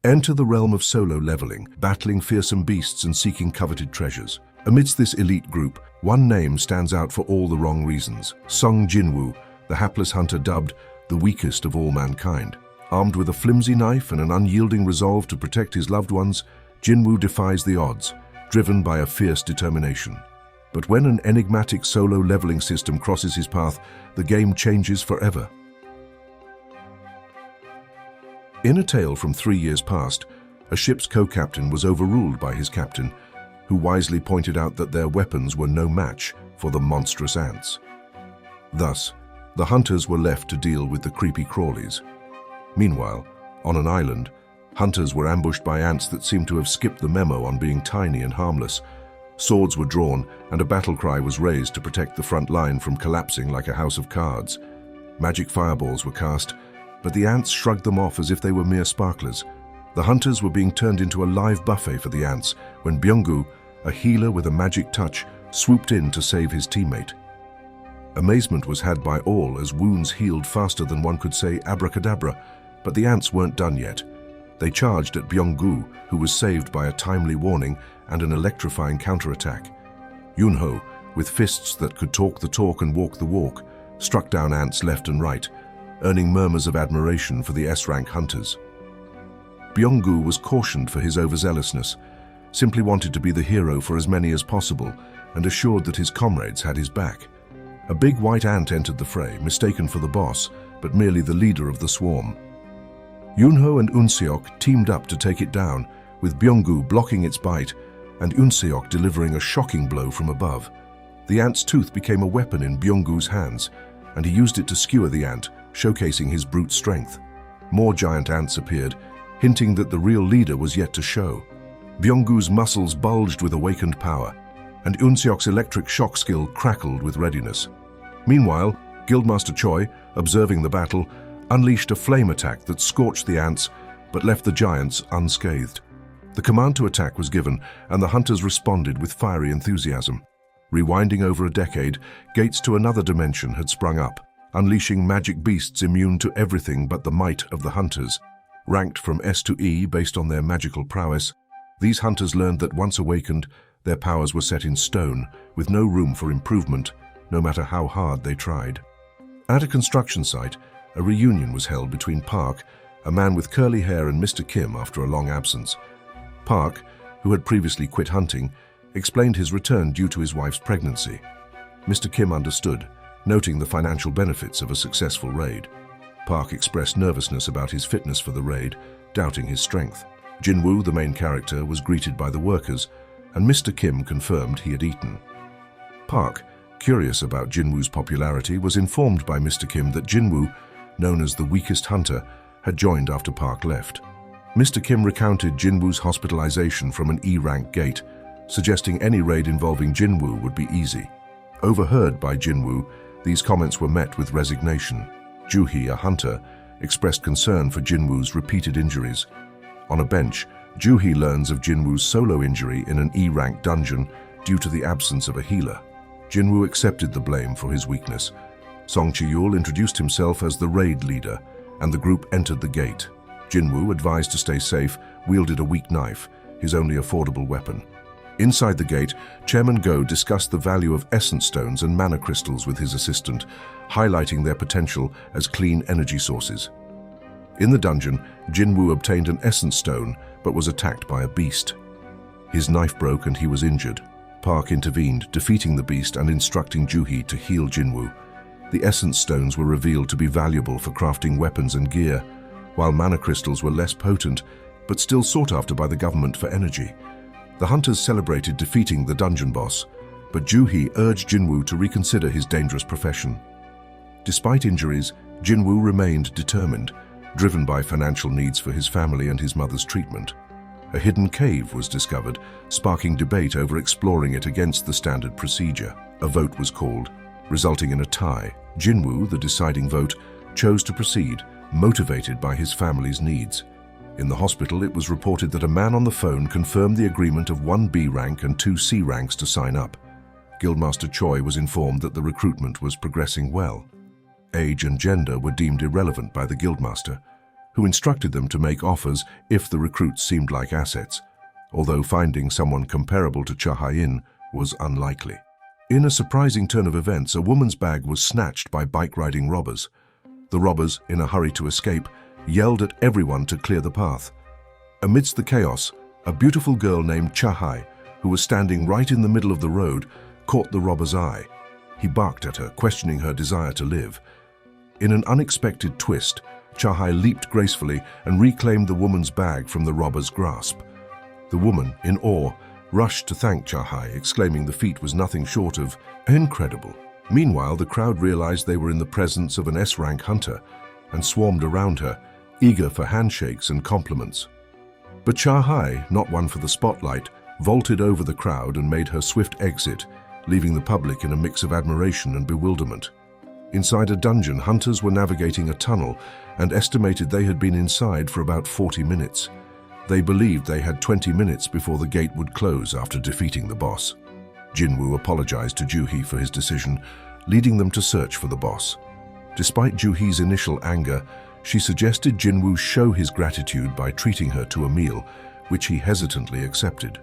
Enter the realm of solo leveling, battling fearsome beasts and seeking coveted treasures. Amidst this elite group, one name stands out for all the wrong reasons. Song Jinwoo, the hapless hunter dubbed the weakest of all mankind. Armed with a flimsy knife and an unyielding resolve to protect his loved ones, Jinwoo defies the odds, driven by a fierce determination. But when an enigmatic solo leveling system crosses his path, the game changes forever. In a tale from 3 years past, a ship's co-captain was overruled by his captain, who wisely pointed out that their weapons were no match for the monstrous ants. Thus, the hunters were left to deal with the creepy crawlies. Meanwhile, on an island, hunters were ambushed by ants that seemed to have skipped the memo on being tiny and harmless. Swords were drawn, and a battle cry was raised to protect the front line from collapsing like a house of cards. Magic fireballs were cast, but the ants shrugged them off as if they were mere sparklers. The hunters were being turned into a live buffet for the ants when Byung-gu, a healer with a magic touch, swooped in to save his teammate. Amazement was had by all as wounds healed faster than one could say abracadabra, but the ants weren't done yet. They charged at Byung-gu, who was saved by a timely warning and an electrifying counterattack. Yunho, with fists that could talk the talk and walk the walk, struck down ants left and right, earning murmurs of admiration for the S-rank hunters. Byung-gu was cautioned for his overzealousness, simply wanted to be the hero for as many as possible, and assured that his comrades had his back. A big white ant entered the fray, mistaken for the boss, but merely the leader of the swarm. Yunho and Unseok teamed up to take it down, with Byung-gu blocking its bite and Unseok delivering a shocking blow from above. The ant's tooth became a weapon in Byung-gu's hands, and he used it to skewer the ant, showcasing his brute strength. More giant ants appeared, hinting that the real leader was yet to show. Byung-gu's muscles bulged with awakened power, and Unseok's electric shock skill crackled with readiness. Meanwhile, Guildmaster Choi, observing the battle, unleashed a flame attack that scorched the ants but left the giants unscathed. The command to attack was given, and the hunters responded with fiery enthusiasm. Rewinding over a decade, gates to another dimension had sprung up, unleashing magic beasts immune to everything but the might of the hunters. Ranked from S to E based on their magical prowess, these hunters learned that once awakened, their powers were set in stone, with no room for improvement, no matter how hard they tried. At a construction site, a reunion was held between Park, a man with curly hair, and Mr. Kim after a long absence. Park, who had previously quit hunting, explained his return due to his wife's pregnancy. Mr. Kim understood, noting the financial benefits of a successful raid. Park expressed nervousness about his fitness for the raid, doubting his strength. Jinwoo, the main character, was greeted by the workers, and Mr. Kim confirmed he had eaten. Park, curious about Jinwoo's popularity, was informed by Mr. Kim that Jinwoo, known as the weakest hunter, had joined after Park left. Mr. Kim recounted Jinwoo's hospitalization from an E-rank gate, suggesting any raid involving Jinwoo would be easy. Overheard by Jinwoo, these comments were met with resignation. Juhee, a hunter, expressed concern for Jinwoo's repeated injuries. On a bench, Juhee learns of Jinwoo's solo injury in an E-rank dungeon due to the absence of a healer. Jinwoo accepted the blame for his weakness. Song Chi-yul introduced himself as the raid leader, and the group entered the gate. Jinwoo, advised to stay safe, wielded a weak knife, his only affordable weapon. Inside the gate, Chairman Go discussed the value of essence stones and mana crystals with his assistant, highlighting their potential as clean energy sources. In the dungeon, Jinwoo obtained an essence stone but was attacked by a beast. His knife broke and he was injured. Park intervened, defeating the beast and instructing Juhee to heal Jinwoo. The essence stones were revealed to be valuable for crafting weapons and gear, while mana crystals were less potent but still sought after by the government for energy. The hunters celebrated defeating the dungeon boss, but Juhee urged Jinwoo to reconsider his dangerous profession. Despite injuries, Jinwoo remained determined, driven by financial needs for his family and his mother's treatment. A hidden cave was discovered, sparking debate over exploring it against the standard procedure. A vote was called, resulting in a tie. Jinwoo, the deciding vote, chose to proceed, motivated by his family's needs. In the hospital, it was reported that a man on the phone confirmed the agreement of 1 B rank and 2 C ranks to sign up. Guildmaster Choi was informed that the recruitment was progressing well. Age and gender were deemed irrelevant by the Guildmaster. who instructed them to make offers if the recruits seemed like assets, although finding someone comparable to Cha-Hain was unlikely. In a surprising turn of events, a woman's bag was snatched by bike-riding robbers. The robbers, in a hurry to escape, yelled at everyone to clear the path. Amidst the chaos, a beautiful girl named Cha-Hai, who was standing right in the middle of the road, caught the robber's eye. He barked at her, questioning her desire to live. In an unexpected twist, Cha-Hai leaped gracefully and reclaimed the woman's bag from the robber's grasp. The woman, in awe, rushed to thank Cha-Hai, exclaiming the feat was nothing short of incredible. Meanwhile, the crowd realized they were in the presence of an S-rank hunter and swarmed around her, eager for handshakes and compliments. But Cha-Hai, not one for the spotlight, vaulted over the crowd and made her swift exit, leaving the public in a mix of admiration and bewilderment. Inside a dungeon, hunters were navigating a tunnel and estimated they had been inside for about 40 minutes. They believed they had 20 minutes before the gate would close after defeating the boss. Jinwoo apologized to Juhee for his decision, leading them to search for the boss. Despite Juhee's initial anger, she suggested Jinwoo show his gratitude by treating her to a meal, which he hesitantly accepted.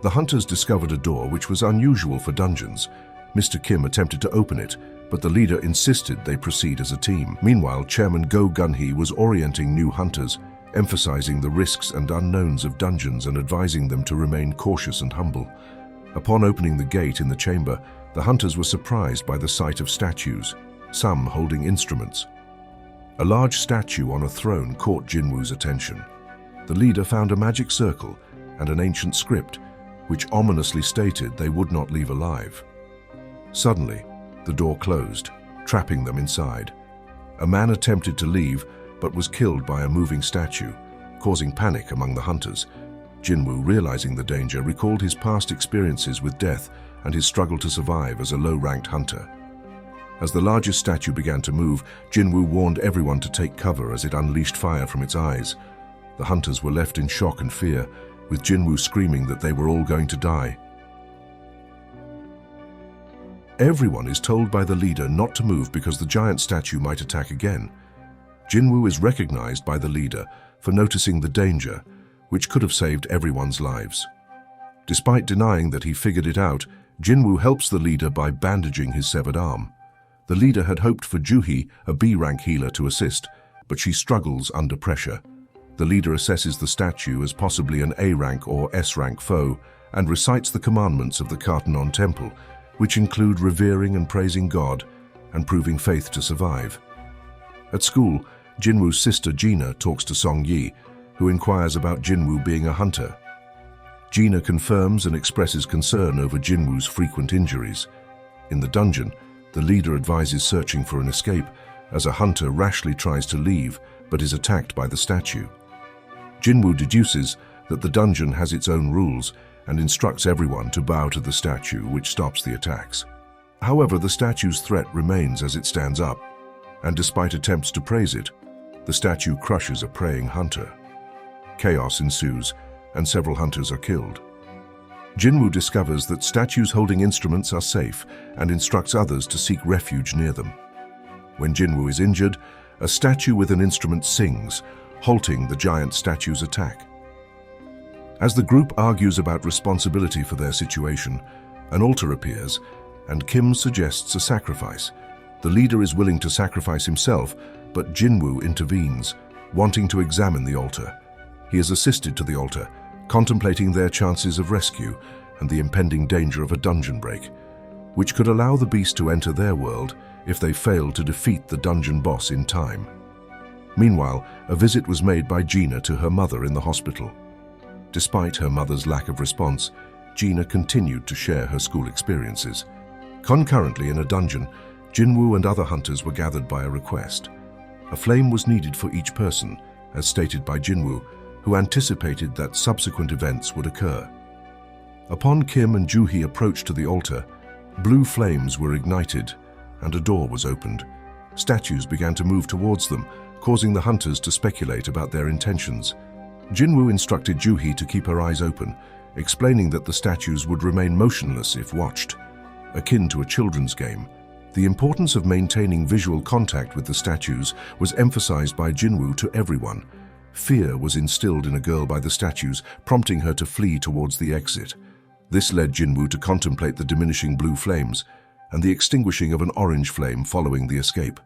The hunters discovered a door which was unusual for dungeons. Mr. Kim attempted to open it, but the leader insisted they proceed as a team. Meanwhile, Chairman Go Gun-hee was orienting new hunters, emphasizing the risks and unknowns of dungeons and advising them to remain cautious and humble. Upon opening the gate in the chamber, the hunters were surprised by the sight of statues, some holding instruments. A large statue on a throne caught Jinwoo's attention. The leader found a magic circle and an ancient script, which ominously stated they would not leave alive. Suddenly, the door closed, trapping them inside. A man attempted to leave, but was killed by a moving statue, causing panic among the hunters. Jinwoo, realizing the danger, recalled his past experiences with death and his struggle to survive as a low-ranked hunter. As the largest statue began to move, Jinwoo warned everyone to take cover as it unleashed fire from its eyes. The hunters were left in shock and fear, with Jinwoo screaming that they were all going to die. Everyone is told by the leader not to move because the giant statue might attack again. Jinwoo is recognized by the leader for noticing the danger, which could have saved everyone's lives. Despite denying that he figured it out, Jinwoo helps the leader by bandaging his severed arm. The leader had hoped for Juhee, a B-rank healer, to assist, but she struggles under pressure. The leader assesses the statue as possibly an A-rank or S-rank foe and recites the commandments of the Kartanon Temple, which include revering and praising God and proving faith to survive. At school, Jinwoo's sister Gina talks to Song Yi, who inquires about Jinwoo being a hunter. Gina confirms and expresses concern over Jinwoo's frequent injuries. In the dungeon, the leader advises searching for an escape as a hunter rashly tries to leave but is attacked by the statue. Jinwoo deduces that the dungeon has its own rules and instructs everyone to bow to the statue, which stops the attacks. However, the statue's threat remains as it stands up, and despite attempts to praise it, the statue crushes a praying hunter. Chaos ensues, and several hunters are killed. Jinwoo discovers that statues holding instruments are safe and instructs others to seek refuge near them. When Jinwoo is injured, a statue with an instrument sings, halting the giant statue's attack. As the group argues about responsibility for their situation, an altar appears, and Kim suggests a sacrifice. The leader is willing to sacrifice himself, but Jinwoo intervenes, wanting to examine the altar. He is assisted to the altar, contemplating their chances of rescue and the impending danger of a dungeon break, which could allow the beast to enter their world if they failed to defeat the dungeon boss in time. Meanwhile, a visit was made by Gina to her mother in the hospital. Despite her mother's lack of response, Gina continued to share her school experiences. Concurrently, in a dungeon, Jinwoo and other hunters were gathered by a request. A flame was needed for each person, as stated by Jinwoo, who anticipated that subsequent events would occur. Upon Kim and Juhee approached to the altar, blue flames were ignited and a door was opened. Statues began to move towards them, causing the hunters to speculate about their intentions. Jinwoo instructed Juhee to keep her eyes open, explaining that the statues would remain motionless if watched. Akin to a children's game, The importance of maintaining visual contact with the statues was emphasized by Jinwoo to everyone. Fear was instilled in a girl by the statues, prompting her to flee towards the exit. This led Jinwoo to contemplate the diminishing blue flames and the extinguishing of an orange flame following the escape.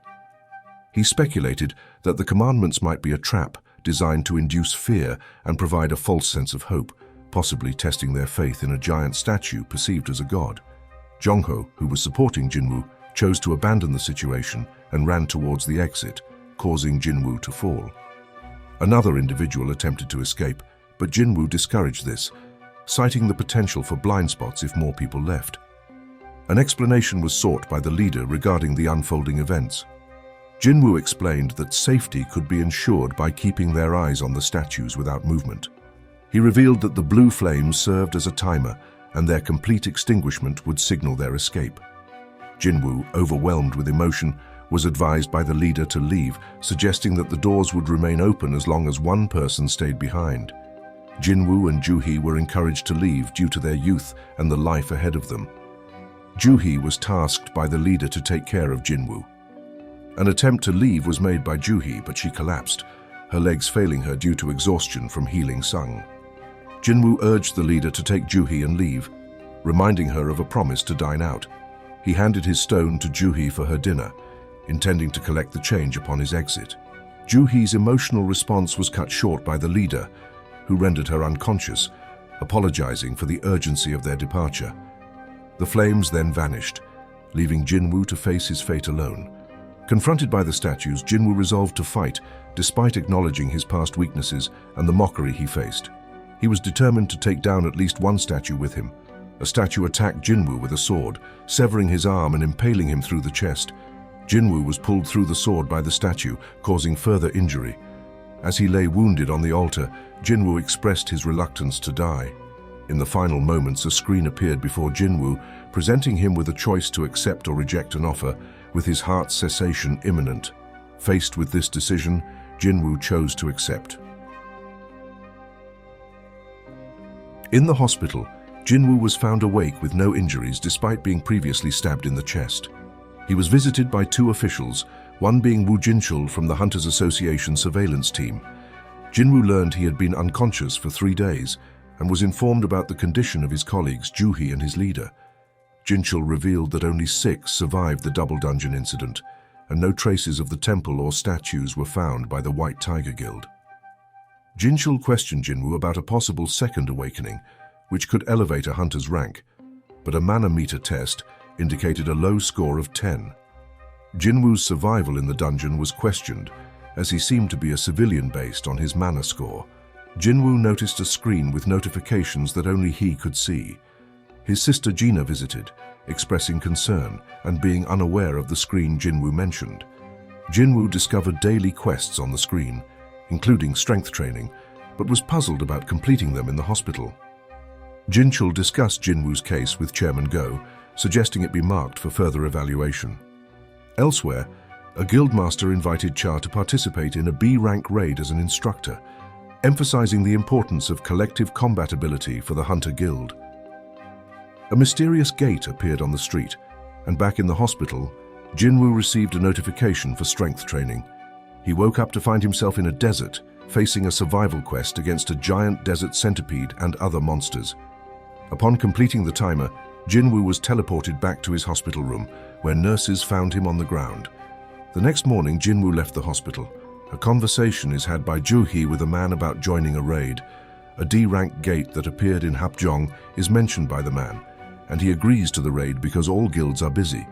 He speculated that the commandments might be a trap designed to induce fear and provide a false sense of hope, possibly testing their faith in a giant statue perceived as a god. Jongho, who was supporting Jinwoo, chose to abandon the situation and ran towards the exit, causing Jinwoo to fall. Another individual attempted to escape, but Jinwoo discouraged this, citing the potential for blind spots if more people left. An explanation was sought by the leader regarding the unfolding events. Jinwoo explained that safety could be ensured by keeping their eyes on the statues without movement. He revealed that the blue flames served as a timer, and their complete extinguishment would signal their escape. Jinwoo, overwhelmed with emotion, was advised by the leader to leave, suggesting that the doors would remain open as long as one person stayed behind. Jinwoo and Juhee were encouraged to leave due to their youth and the life ahead of them. Juhee was tasked by the leader to take care of Jinwoo. An attempt to leave was made by Juhee, but she collapsed, her legs failing her due to exhaustion from healing Sung. Jinwoo urged the leader to take Juhee and leave, reminding her of a promise to dine out. He handed his stone to Juhee for her dinner, intending to collect the change upon his exit. Juhee's emotional response was cut short by the leader, who rendered her unconscious, apologizing for the urgency of their departure. The flames then vanished, leaving Jinwoo to face his fate alone. Confronted by the statues, Jinwoo resolved to fight, despite acknowledging his past weaknesses and the mockery he faced. He was determined to take down at least one statue with him. A statue attacked Jinwoo with a sword, severing his arm and impaling him through the chest. Jinwoo was pulled through the sword by the statue, causing further injury. As he lay wounded on the altar, Jinwoo expressed his reluctance to die. In the final moments, a screen appeared before Jinwoo, presenting him with a choice to accept or reject an offer, with his heart's cessation imminent. Faced with this decision, Jinwoo chose to accept. In the hospital, Jinwoo was found awake with no injuries despite being previously stabbed in the chest. He was visited by two officials, one being Woo Jinchul from the Hunters Association surveillance team. Jinwoo learned he had been unconscious for 3 days and was informed about the condition of his colleagues Juhee and his leader. Jinchul revealed that only 6 survived the double dungeon incident, and no traces of the temple or statues were found by the White Tiger Guild. Jinchul questioned Jinwoo about a possible second awakening, which could elevate a hunter's rank, but a mana meter test indicated a low score of 10. Jinwoo's survival in the dungeon was questioned, as he seemed to be a civilian based on his mana score. Jinwoo noticed a screen with notifications that only he could see. His sister Gina visited, expressing concern and being unaware of the screen Jinwoo mentioned. Jinwoo discovered daily quests on the screen, including strength training, but was puzzled about completing them in the hospital. Jinchul discussed Jinwoo's case with Chairman Go, suggesting it be marked for further evaluation. Elsewhere, a guildmaster invited Cha to participate in a B-rank raid as an instructor, emphasizing the importance of collective combat ability for the Hunter Guild. A mysterious gate appeared on the street, and back in the hospital, Jinwoo received a notification for strength training. He woke up to find himself in a desert, facing a survival quest against a giant desert centipede and other monsters. Upon completing the timer, Jinwoo was teleported back to his hospital room, where nurses found him on the ground. The next morning, Jinwoo left the hospital. A conversation is had by Juhee with a man about joining a raid. A D-rank gate that appeared in Hapjeong is mentioned by the man, and he agrees to the raid because all guilds are busy.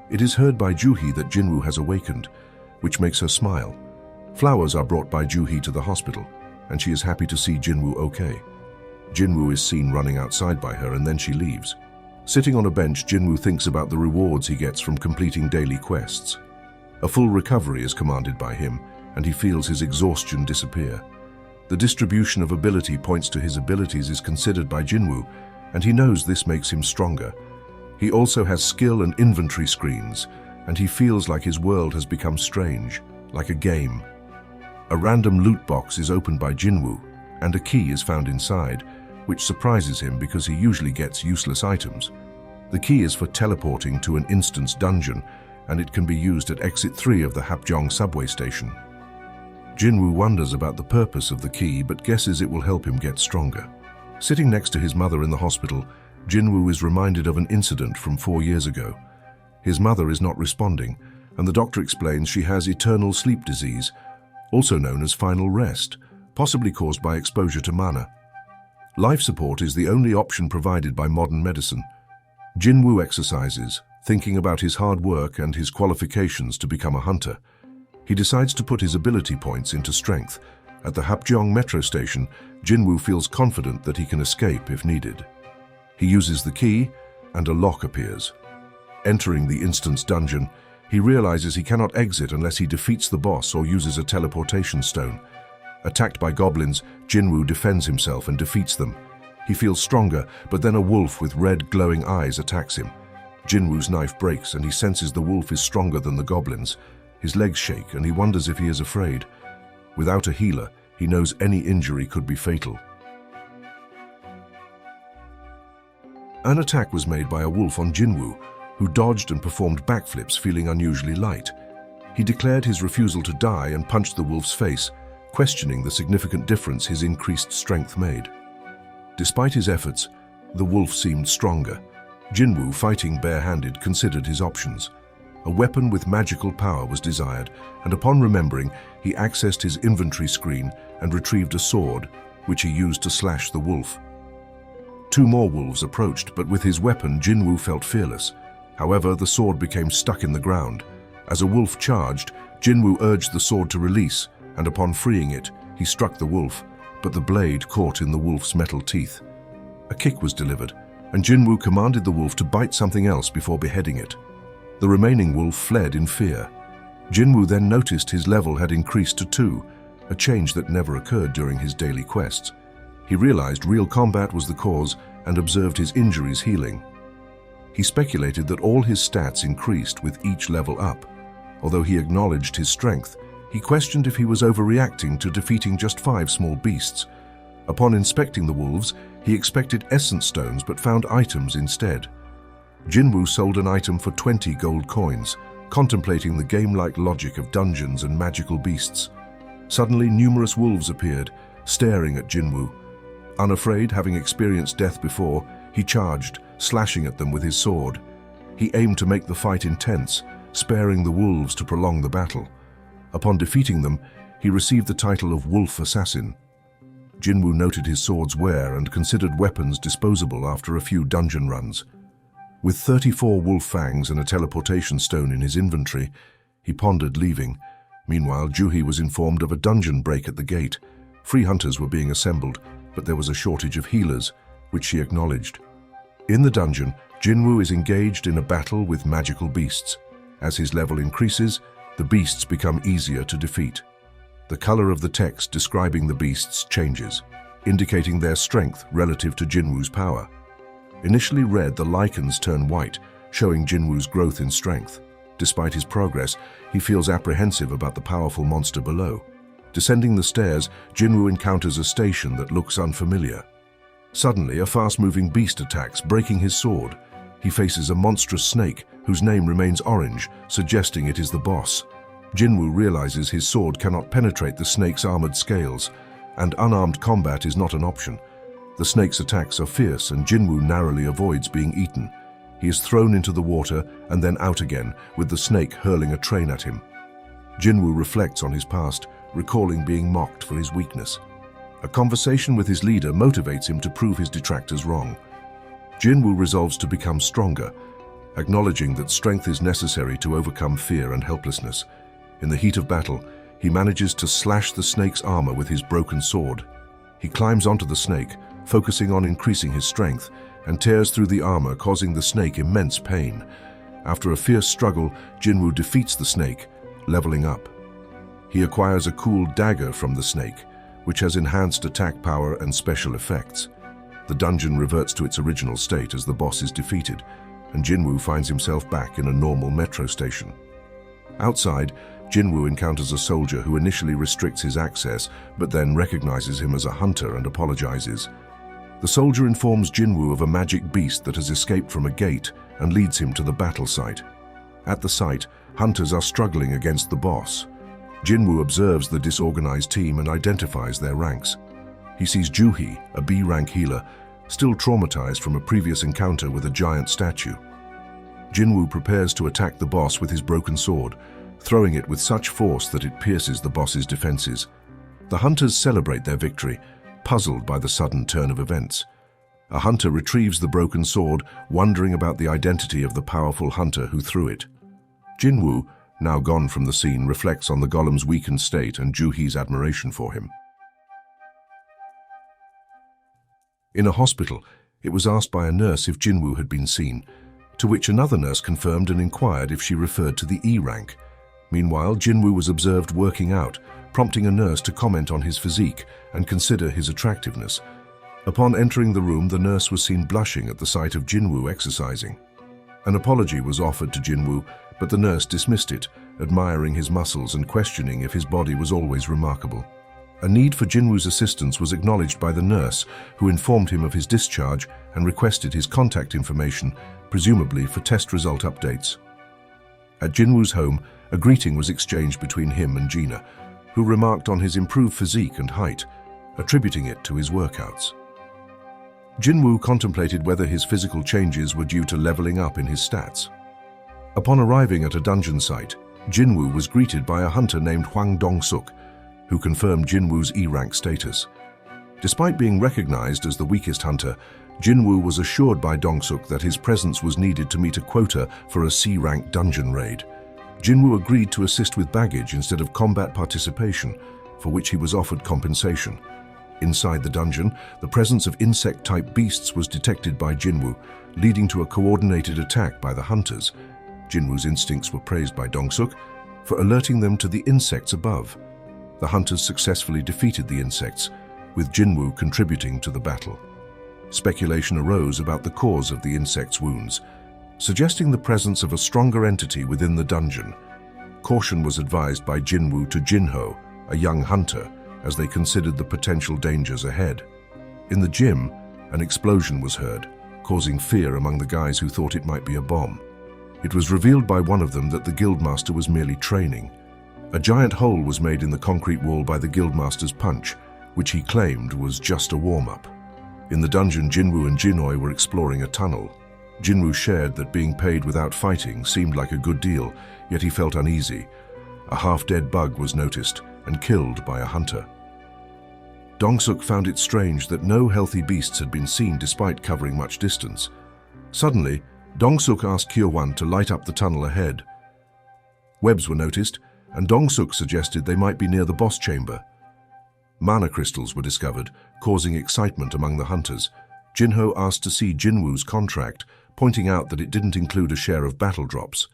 It is heard by Juhee that Jinwoo has awakened, which makes her smile. Flowers are brought by Juhee to the hospital, and she is happy to see Jinwoo okay. Jinwoo is seen running outside by her, and then she leaves. Sitting on a bench, Jinwoo thinks about the rewards he gets from completing daily quests. A full recovery is commanded by him, and he feels his exhaustion disappear. The distribution of ability points to his abilities is considered by Jinwoo, and he knows this makes him stronger. He also has skill and inventory screens, and he feels like his world has become strange, like a game. A random loot box is opened by Jinwoo, and a key is found inside, which surprises him because he usually gets useless items. The key is for teleporting to an instance dungeon, and it can be used at exit 3 of the Hapjeong subway station. Jinwoo wonders about the purpose of the key but guesses it will help him get stronger. Sitting next to his mother in the hospital, Jinwoo is reminded of an incident from 4 years ago. His mother is not responding, and the doctor explains she has eternal sleep disease, also known as final rest, possibly caused by exposure to mana. Life support is the only option provided by modern medicine. Jinwoo exercises, thinking about his hard work and his qualifications to become a hunter. He decides to put his ability points into strength. At the Hapjeong metro station, Jinwoo feels confident that he can escape if needed. He uses the key, and a lock appears. Entering the instance dungeon, he realizes he cannot exit unless he defeats the boss or uses a teleportation stone. Attacked by goblins, Jinwoo defends himself and defeats them. He feels stronger, but then a wolf with red glowing eyes attacks him. Jinwoo's knife breaks and he senses the wolf is stronger than the goblins. His legs shake and he wonders if he is afraid. Without a healer, he knows any injury could be fatal. An attack was made by a wolf on Jinwoo, who dodged and performed backflips feeling unusually light. He declared his refusal to die and punched the wolf's face, questioning the significant difference his increased strength made. Despite his efforts, the wolf seemed stronger. Jinwoo, fighting barehanded, considered his options. A weapon with magical power was desired, and upon remembering, he accessed his inventory screen and retrieved a sword, which he used to slash the wolf. 2 more wolves approached, but with his weapon, Jinwoo felt fearless. However, the sword became stuck in the ground. As a wolf charged, Jinwoo urged the sword to release, and upon freeing it, he struck the wolf, but the blade caught in the wolf's metal teeth. A kick was delivered, and Jinwoo commanded the wolf to bite something else before beheading it. The remaining wolf fled in fear. Jinwoo then noticed his level had increased to 2, a change that never occurred during his daily quests. He realized real combat was the cause and observed his injuries healing. He speculated that all his stats increased with each level up. Although he acknowledged his strength, he questioned if he was overreacting to defeating just 5 small beasts. Upon inspecting the wolves, he expected essence stones but found items instead. Jinwoo sold an item for 20 gold coins, contemplating the game-like logic of dungeons and magical beasts. Suddenly, numerous wolves appeared, staring at Jinwoo. Unafraid, having experienced death before, he charged, slashing at them with his sword. He aimed to make the fight intense, sparing the wolves to prolong the battle. Upon defeating them, he received the title of Wolf Assassin. Jinwoo noted his sword's wear and considered weapons disposable after a few dungeon runs. With 34 wolf fangs and a teleportation stone in his inventory, he pondered leaving. Meanwhile, Juhi was informed of a dungeon break at the gate. 3 hunters were being assembled, but there was a shortage of healers, which she acknowledged. In the dungeon, Jinwoo is engaged in a battle with magical beasts. As his level increases, the beasts become easier to defeat. The color of the text describing the beasts changes, indicating their strength relative to Jinwoo's power. Initially red, the lichens turn white, showing Jinwoo's growth in strength. Despite his progress, he feels apprehensive about the powerful monster below. Descending the stairs, Jinwoo encounters a station that looks unfamiliar. Suddenly, a fast-moving beast attacks, breaking his sword. He faces a monstrous snake, whose name remains orange, suggesting it is the boss. Jinwoo realizes his sword cannot penetrate the snake's armored scales, and unarmed combat is not an option. The snake's attacks are fierce, and Jinwoo narrowly avoids being eaten. He is thrown into the water and then out again, with the snake hurling a train at him. Jinwoo reflects on his past, recalling being mocked for his weakness. A conversation with his leader motivates him to prove his detractors wrong. Jinwoo resolves to become stronger, acknowledging that strength is necessary to overcome fear and helplessness. In the heat of battle, he manages to slash the snake's armor with his broken sword. He climbs onto the snake, focusing on increasing his strength, and tears through the armor, causing the snake immense pain. After a fierce struggle, Jinwoo defeats the snake, leveling up. He acquires a cool dagger from the snake, which has enhanced attack power and special effects. The dungeon reverts to its original state as the boss is defeated, and Jinwoo finds himself back in a normal metro station. Outside, Jinwoo encounters a soldier who initially restricts his access, but then recognizes him as a hunter and apologizes. The soldier informs Jinwoo of a magic beast that has escaped from a gate and leads him to the battle site. At the site, hunters are struggling against the boss. Jinwoo observes the disorganized team and identifies their ranks. He sees Juhee, a B-rank healer, still traumatized from a previous encounter with a giant statue. Jinwoo prepares to attack the boss with his broken sword, throwing it with such force that it pierces the boss's defenses. The hunters celebrate their victory, puzzled by the sudden turn of events. A hunter retrieves the broken sword, wondering about the identity of the powerful hunter who threw it. Jinwoo, now gone from the scene, reflects on the golem's weakened state and Juhee's admiration for him. In a hospital, it was asked by a nurse if Jinwoo had been seen, to which another nurse confirmed and inquired if she referred to the E rank. Meanwhile, Jinwoo was observed working out, prompting a nurse to comment on his physique and consider his attractiveness. Upon entering the room, the nurse was seen blushing at the sight of Jinwoo exercising. An apology was offered to Jinwoo, but the nurse dismissed it, admiring his muscles and questioning if his body was always remarkable. A need for Jinwoo's assistance was acknowledged by the nurse, who informed him of his discharge and requested his contact information, presumably for test result updates. At Jinwoo's home, a greeting was exchanged between him and Gina, who remarked on his improved physique and height, attributing it to his workouts. Jinwoo contemplated whether his physical changes were due to leveling up in his stats. Upon arriving at a dungeon site, Jinwoo was greeted by a hunter named Hwang Dong-suk, who confirmed Jinwoo's E-rank status. Despite being recognized as the weakest hunter, Jinwoo was assured by Dong-suk that his presence was needed to meet a quota for a C-rank dungeon raid. Jinwoo agreed to assist with baggage instead of combat participation, for which he was offered compensation. Inside the dungeon, the presence of insect-type beasts was detected by Jinwoo, leading to a coordinated attack by the hunters. Jinwoo's instincts were praised by Dong-suk for alerting them to the insects above. The hunters successfully defeated the insects, with Jinwoo contributing to the battle. Speculation arose about the cause of the insects' wounds, suggesting the presence of a stronger entity within the dungeon. Caution was advised by Jinwoo to Jinho, a young hunter, as they considered the potential dangers ahead. In the gym, an explosion was heard, causing fear among the guys who thought it might be a bomb. It was revealed by one of them that the guildmaster was merely training. A giant hole was made in the concrete wall by the guildmaster's punch, which he claimed was just a warm-up. In the dungeon, Jinwoo and Jinhoi were exploring a tunnel. Jinwoo shared that being paid without fighting seemed like a good deal, yet he felt uneasy. A half-dead bug was noticed and killed by a hunter. Dong-suk found it strange that no healthy beasts had been seen despite covering much distance. Suddenly, Dong-suk asked Kyo-won to light up the tunnel ahead. Webs were noticed, and Dong-suk suggested they might be near the boss chamber. Mana crystals were discovered, causing excitement among the hunters. Jinho asked to see Jinwoo's contract, pointing out that it didn't include a share of battle drops.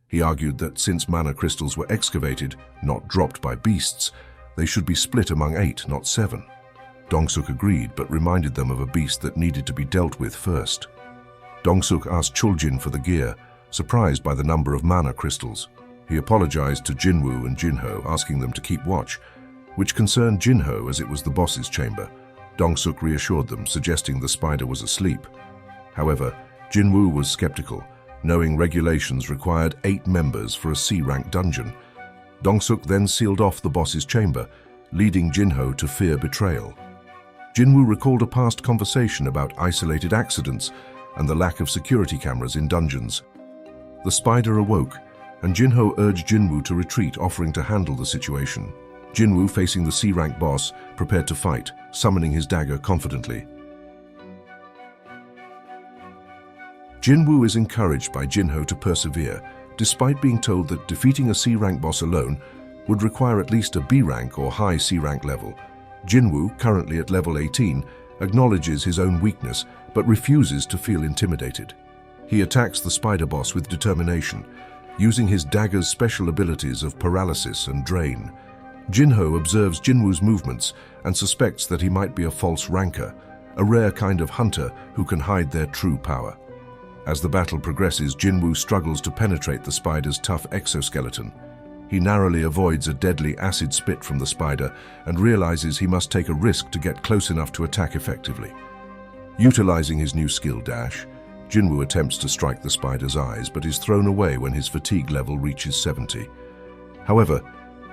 He argued that since mana crystals were excavated, not dropped by beasts, they should be split among 8, not 7. Dong-suk agreed, but reminded them of a beast that needed to be dealt with first. Dong-suk asked Chuljin for the gear, surprised by the number of mana crystals. He apologized to Jinwoo and Jinho, asking them to keep watch, which concerned Jinho as it was the boss's chamber. Dong-suk reassured them, suggesting the spider was asleep. However, Jinwoo was skeptical, knowing regulations required 8 members for a C-rank dungeon. Dong-suk then sealed off the boss's chamber, leading Jinho to fear betrayal. Jinwoo recalled a past conversation about isolated accidents and the lack of security cameras in dungeons. The spider awoke, and Jinho urged Jinwoo to retreat, offering to handle the situation. Jinwoo, facing the C-rank boss, prepared to fight, summoning his dagger confidently. Jinwoo is encouraged by Jinho to persevere, despite being told that defeating a C-rank boss alone would require at least a B-rank or high C-rank level. Jinwoo, currently at level 18, acknowledges his own weakness, but refuses to feel intimidated. He attacks the spider boss with determination, using his dagger's special abilities of paralysis and drain. Jinho observes Jinwoo's movements and suspects that he might be a false ranker, a rare kind of hunter who can hide their true power. As the battle progresses, Jinwoo struggles to penetrate the spider's tough exoskeleton. He narrowly avoids a deadly acid spit from the spider and realizes he must take a risk to get close enough to attack effectively. Utilizing his new skill dash, Jinwoo attempts to strike the spider's eyes but is thrown away when his fatigue level reaches 70. However,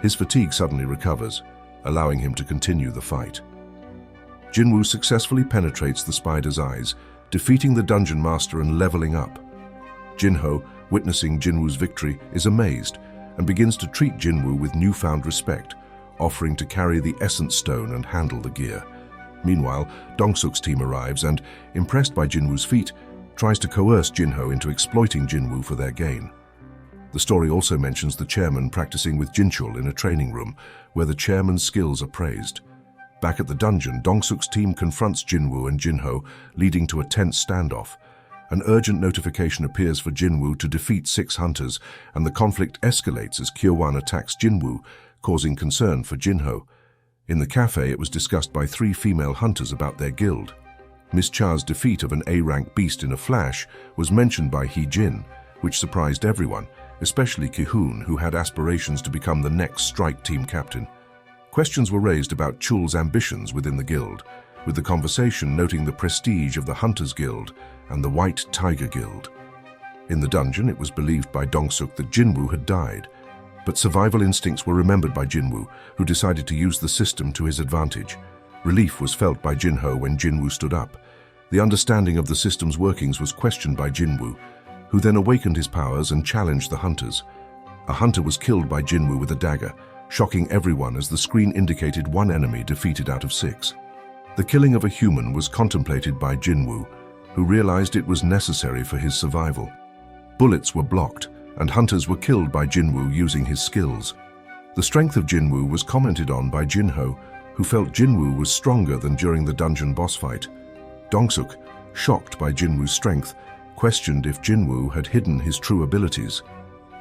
his fatigue suddenly recovers, allowing him to continue the fight. Jinwoo successfully penetrates the spider's eyes, defeating the dungeon master and leveling up. Jinho, witnessing Jinwoo's victory, is amazed and begins to treat Jinwoo with newfound respect, offering to carry the essence stone and handle the gear. Meanwhile, Dongsuk's team arrives and, impressed by Jinwoo's feat, tries to coerce Jinho into exploiting Jinwoo for their gain. The story also mentions the chairman practicing with Jinchul in a training room, where the chairman's skills are praised. Back at the dungeon, Dongsuk's team confronts Jinwoo and Jinho, leading to a tense standoff. An urgent notification appears for Jinwoo to defeat 6 hunters, and the conflict escalates as Kyowan attacks Jinwoo, causing concern for Jinho. In the cafe, it was discussed by 3 female hunters about their guild. Miss Cha's defeat of an A-rank beast in a flash was mentioned by Hee-jin, which surprised everyone, especially Ki-hoon, who had aspirations to become the next strike team captain. Questions were raised about Chul's ambitions within the guild, with the conversation noting the prestige of the Hunters Guild and the White Tiger Guild. In the dungeon, it was believed by Dongsuk that Jinwoo had died, but survival instincts were remembered by Jinwoo, who decided to use the system to his advantage. Relief was felt by Jinho when Jinwoo stood up. The understanding of the system's workings was questioned by Jinwoo, who then awakened his powers and challenged the hunters. A hunter was killed by Jinwoo with a dagger, shocking everyone as the screen indicated 1 enemy defeated out of 6. The killing of a human was contemplated by Jinwoo, who realized it was necessary for his survival. Bullets were blocked, and hunters were killed by Jinwoo using his skills. The strength of Jinwoo was commented on by Jinho, who felt Jinwoo was stronger than during the dungeon boss fight. Dongsuk, shocked by Jinwoo's strength, questioned if Jinwoo had hidden his true abilities.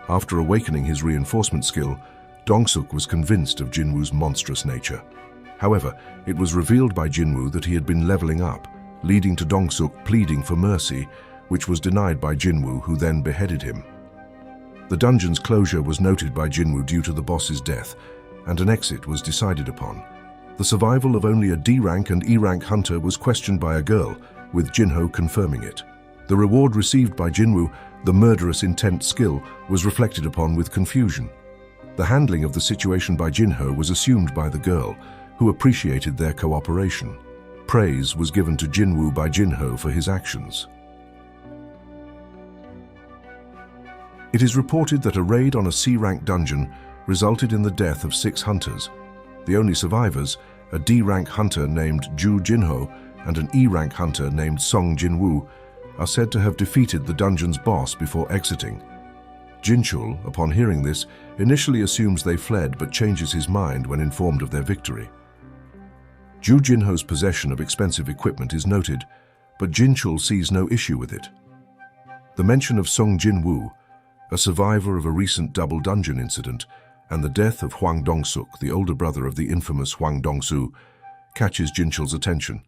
After awakening his reinforcement skill, Dongsuk was convinced of Jinwoo's monstrous nature. However, it was revealed by Jinwoo that he had been leveling up, leading to Dongsuk pleading for mercy, which was denied by Jinwoo, who then beheaded him. The dungeon's closure was noted by Jinwoo due to the boss's death, and an exit was decided upon. The survival of only a D-rank and E-rank hunter was questioned by a girl, with Jinho confirming it. The reward received by Jinwoo, the murderous intent skill, was reflected upon with confusion. The handling of the situation by Jinho was assumed by the girl, who appreciated their cooperation. Praise was given to Jinwoo by Jinho for his actions. It is reported that a raid on a C-rank dungeon resulted in the death of 6 hunters. The only survivors, a D-rank hunter named Ju Jinho and an E-rank hunter named Song Jinwoo, are said to have defeated the dungeon's boss before exiting. Jinchul, upon hearing this, initially assumes they fled but changes his mind when informed of their victory. Ju Jinho's possession of expensive equipment is noted, but Jinchul sees no issue with it. The mention of Song Jinwoo, a survivor of a recent double dungeon incident, and the death of Hwang Dongsuk, the older brother of the infamous Hwang Dongsu, catches Jinchul's attention.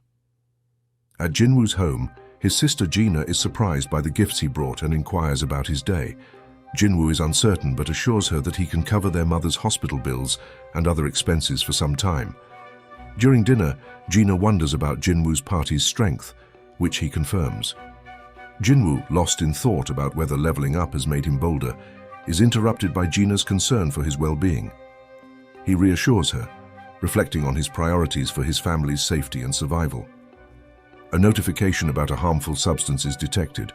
At Jinwoo's home, his sister Gina is surprised by the gifts he brought and inquires about his day. Jinwoo is uncertain but assures her that he can cover their mother's hospital bills and other expenses for some time. During dinner, Gina wonders about Jinwoo's party's strength, which he confirms. Jinwoo, lost in thought about whether leveling up has made him bolder, is interrupted by Gina's concern for his well-being. He reassures her, reflecting on his priorities for his family's safety and survival. A notification about a harmful substance is detected,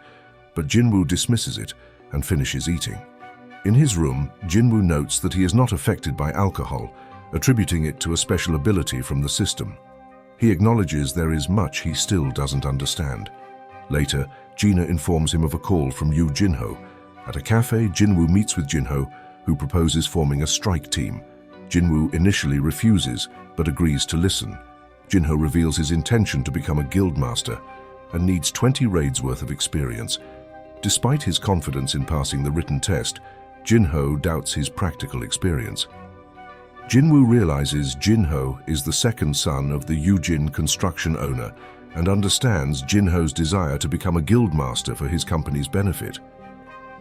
but Jinwoo dismisses it and finishes eating. In his room, Jinwoo notes that he is not affected by alcohol, attributing it to a special ability from the system. He acknowledges there is much he still doesn't understand. Later, Gina informs him of a call from Yu Jinho. At a cafe, Jinwoo meets with Jinho, who proposes forming a strike team. Jinwoo initially refuses, but agrees to listen. Jinho reveals his intention to become a guild master and needs 20 raids worth of experience. Despite his confidence in passing the written test, Jinho doubts his practical experience. Jinwoo realizes Jinho is the second son of the Yujin construction owner and understands Jinho's desire to become a guild master for his company's benefit.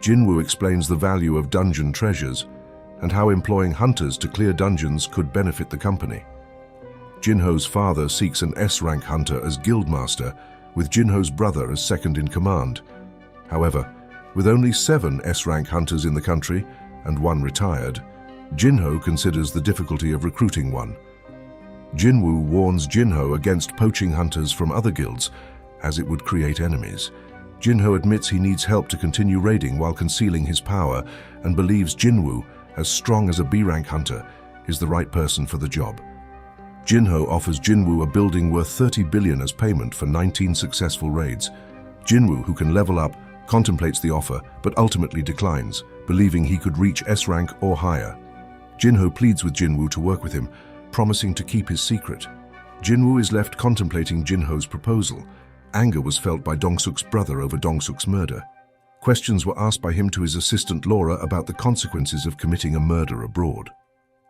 Jinwoo explains the value of dungeon treasures and how employing hunters to clear dungeons could benefit the company. Jinho's father seeks an S-rank hunter as guildmaster, with Jinho's brother as second in command. However, with only 7 S-rank hunters in the country and 1 retired, Jinho considers the difficulty of recruiting one. Jinwoo warns Jinho against poaching hunters from other guilds, as it would create enemies. Jinho admits he needs help to continue raiding while concealing his power and believes Jinwoo, as strong as a B-rank hunter, is the right person for the job. Jinho offers Jinwoo a building worth 30 billion as payment for 19 successful raids. Jinwoo, who can level up, contemplates the offer but ultimately declines, believing he could reach S-rank or higher. Jinho pleads with Jinwoo to work with him, promising to keep his secret. Jinwoo is left contemplating Jinho's proposal. Anger was felt by Dong-suk's brother over Dong-suk's murder. Questions were asked by him to his assistant Laura about the consequences of committing a murder abroad.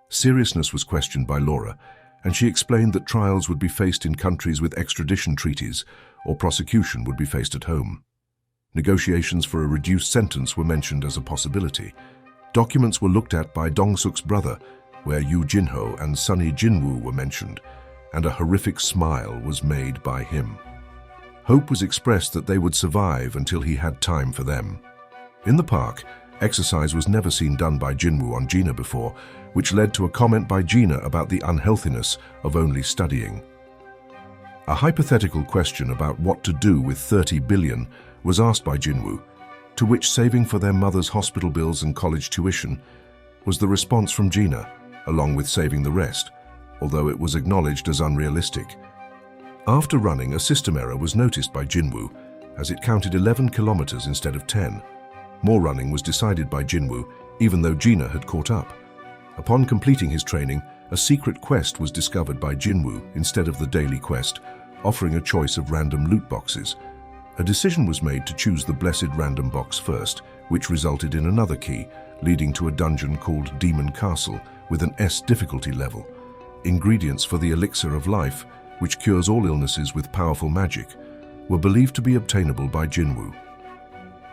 Seriousness was questioned by Laura, and she explained that trials would be faced in countries with extradition treaties, or prosecution would be faced at home. Negotiations for a reduced sentence were mentioned as a possibility. Documents were looked at by Dong-suk's brother, where Yu Jinho and Sunny Jinwoo were mentioned, and a horrific smile was made by him. Hope was expressed that they would survive until he had time for them. In the park, exercise was never seen done by Jinwoo on Gina before, which led to a comment by Gina about the unhealthiness of only studying. A hypothetical question about what to do with 30 billion was asked by Jinwoo, to which saving for their mother's hospital bills and college tuition was the response from Gina, along with saving the rest, although it was acknowledged as unrealistic. After running, a system error was noticed by Jinwoo, as it counted 11 kilometers instead of 10. More running was decided by Jinwoo, even though Gina had caught up. Upon completing his training, a secret quest was discovered by Jinwoo instead of the daily quest, offering a choice of random loot boxes. A decision was made to choose the blessed random box first, which resulted in another key, leading to a dungeon called Demon Castle with an S difficulty level. Ingredients for the elixir of life, which cures all illnesses with powerful magic, were believed to be obtainable by Jinwoo.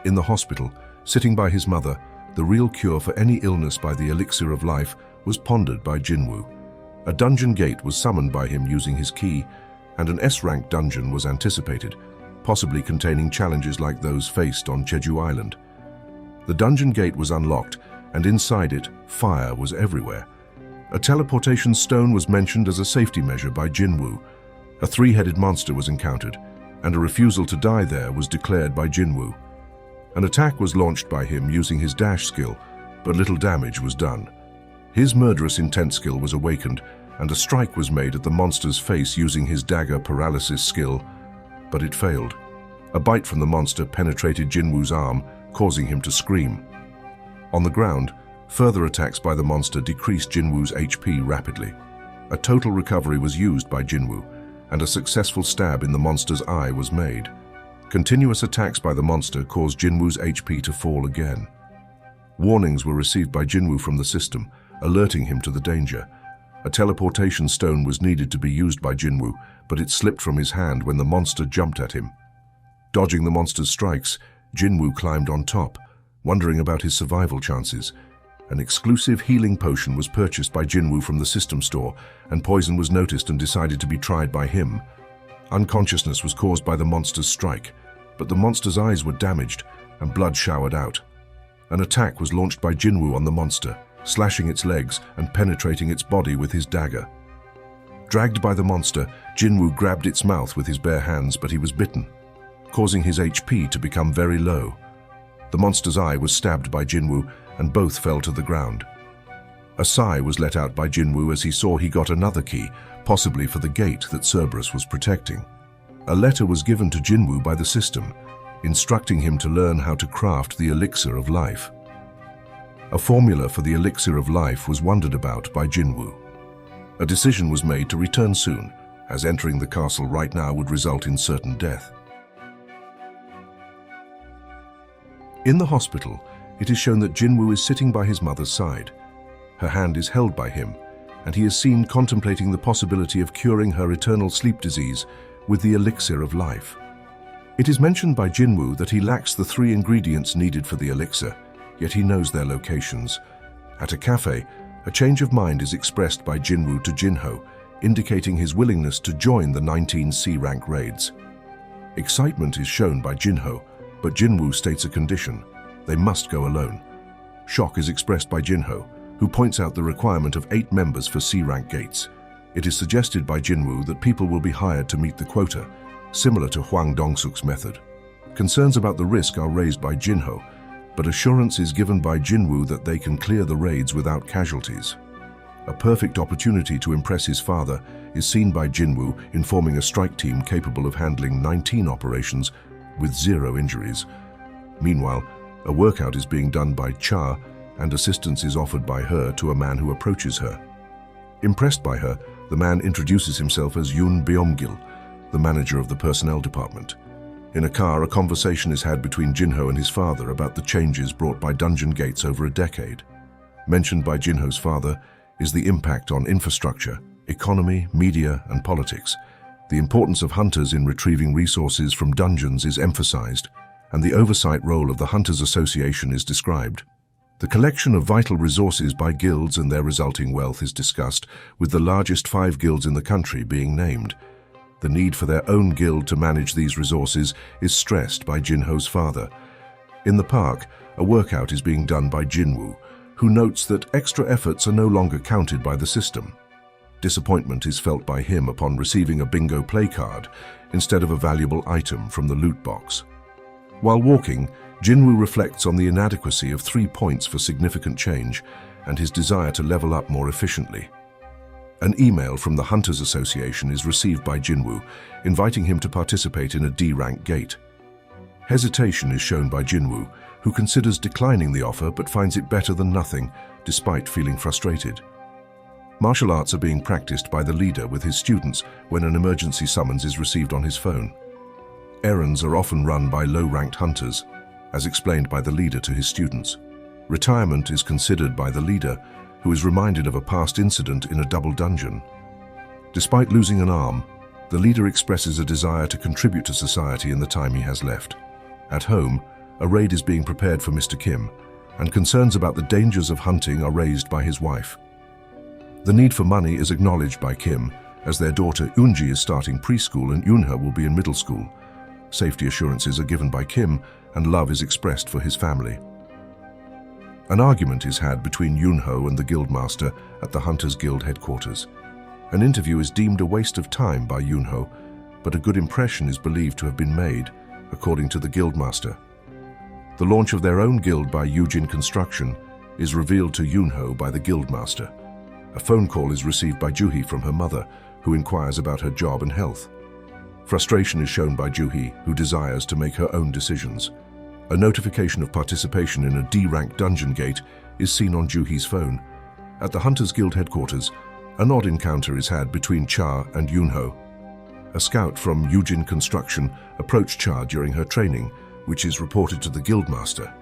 In the hospital, sitting by his mother, the real cure for any illness by the elixir of life was pondered by Jinwoo. A dungeon gate was summoned by him using his key, and an S-rank dungeon was anticipated, possibly containing challenges like those faced on Jeju Island. The dungeon gate was unlocked, and inside it, fire was everywhere. A teleportation stone was mentioned as a safety measure by Jinwoo. A 3-headed monster was encountered, and a refusal to die there was declared by Jinwoo. An attack was launched by him using his dash skill, but little damage was done. His murderous intent skill was awakened, and a strike was made at the monster's face using his dagger paralysis skill, but it failed. A bite from the monster penetrated Jinwoo's arm, causing him to scream. On the ground, further attacks by the monster decreased Jinwoo's HP rapidly. A total recovery was used by Jinwoo, and a successful stab in the monster's eye was made. Continuous attacks by the monster caused Jinwoo's HP to fall again. Warnings were received by Jinwoo from the system, alerting him to the danger. A teleportation stone was needed to be used by Jinwoo, but it slipped from his hand when the monster jumped at him. Dodging the monster's strikes, Jinwoo climbed on top, wondering about his survival chances. An exclusive healing potion was purchased by Jinwoo from the system store, and poison was noticed and decided to be tried by him. Unconsciousness was caused by the monster's strike, but the monster's eyes were damaged and blood showered out. An attack was launched by Jinwoo on the monster, slashing its legs and penetrating its body with his dagger. Dragged by the monster, Jinwoo grabbed its mouth with his bare hands, but he was bitten, causing his HP to become very low. The monster's eye was stabbed by Jinwoo, and both fell to the ground. A sigh was let out by Jinwoo as he saw he got another key, possibly for the gate that Cerberus was protecting. A letter was given to Jinwoo by the system, instructing him to learn how to craft the elixir of life. A formula for the elixir of life was wondered about by Jinwoo. A decision was made to return soon, as entering the castle right now would result in certain death. In the hospital, it is shown that Jinwoo is sitting by his mother's side. Her hand is held by him, and he is seen contemplating the possibility of curing her eternal sleep disease with the elixir of life. It is mentioned by Jinwoo that he lacks the 3 ingredients needed for the elixir, yet he knows their locations. At a cafe, a change of mind is expressed by Jinwoo to Jinho, indicating his willingness to join the 19 C-rank raids. Excitement is shown by Jinho, but Jinwoo states a condition: they must go alone. Shock is expressed by Jinho, who points out the requirement of 8 members for C-rank gates. It is suggested by Jinwoo that people will be hired to meet the quota, similar to Hwang Dong-suk's method. Concerns about the risk are raised by Jinho, but assurance is given by Jinwoo that they can clear the raids without casualties. A perfect opportunity to impress his father is seen by Jinwoo in forming a strike team capable of handling 19 operations with 0 injuries. Meanwhile, a workout is being done by Cha, and assistance is offered by her to a man who approaches her. Impressed by her, the man introduces himself as Yoon Byung-gil, the manager of the personnel department. In a car, a conversation is had between Jinho and his father about the changes brought by dungeon gates over a decade. Mentioned by Jinho's father is the impact on infrastructure, economy, media, and politics. The importance of hunters in retrieving resources from dungeons is emphasized, and the oversight role of the Hunters Association is described. The collection of vital resources by guilds and their resulting wealth is discussed, with the largest 5 guilds in the country being named. The need for their own guild to manage these resources is stressed by Jinho's father. In the park, a workout is being done by Jinwoo, who notes that extra efforts are no longer counted by the system. Disappointment is felt by him upon receiving a bingo play card instead of a valuable item from the loot box. While walking, Jinwoo reflects on the inadequacy of 3 points for significant change and his desire to level up more efficiently. An email from the Hunters Association is received by Jinwoo, inviting him to participate in a D-rank gate. Hesitation is shown by Jinwoo, who considers declining the offer but finds it better than nothing, despite feeling frustrated. Martial arts are being practiced by the leader with his students when an emergency summons is received on his phone. Errands are often run by low-ranked hunters, as explained by the leader to his students. Retirement is considered by the leader, who is reminded of a past incident in a double dungeon. Despite losing an arm, the leader expresses a desire to contribute to society in the time he has left. At home, a raid is being prepared for Mr. Kim, and concerns about the dangers of hunting are raised by his wife. The need for money is acknowledged by Kim, as their daughter Eunji is starting preschool and Yoonha will be in middle school. Safety assurances are given by Kim, and love is expressed for his family. An argument is had between Yoonho and the Guildmaster at the Hunters Guild headquarters. An interview is deemed a waste of time by Yoonho, but a good impression is believed to have been made, according to the Guildmaster. The launch of their own guild by Yujin Construction is revealed to Yoonho by the Guildmaster. A phone call is received by Juhi from her mother, who inquires about her job and health. Frustration is shown by Juhi, who desires to make her own decisions. A notification of participation in a D-rank dungeon gate is seen on Juhi's phone. At the Hunters Guild headquarters, an odd encounter is had between Cha and Yoonho. A scout from Yujin Construction approached Cha during her training, which is reported to the Guildmaster.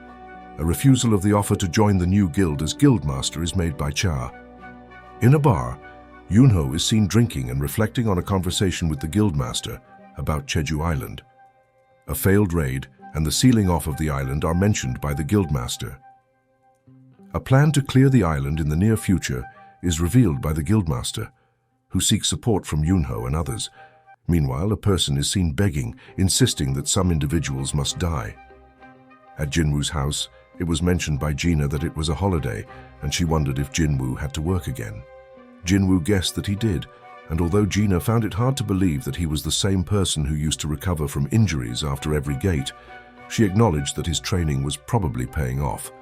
A refusal of the offer to join the new guild as Guildmaster is made by Cha. In a bar, Yoonho is seen drinking and reflecting on a conversation with the Guildmaster about Jeju Island. A failed raid and the sealing off of the island are mentioned by the Guildmaster. A plan to clear the island in the near future is revealed by the Guildmaster, who seeks support from Yoonho and others. Meanwhile, a person is seen begging, insisting that some individuals must die. At Jinwoo's house, it was mentioned by Gina that it was a holiday, and she wondered if Jinwoo had to work again. Jinwoo guessed that he did, and although Gina found it hard to believe that he was the same person who used to recover from injuries after every gate, she acknowledged that his training was probably paying off.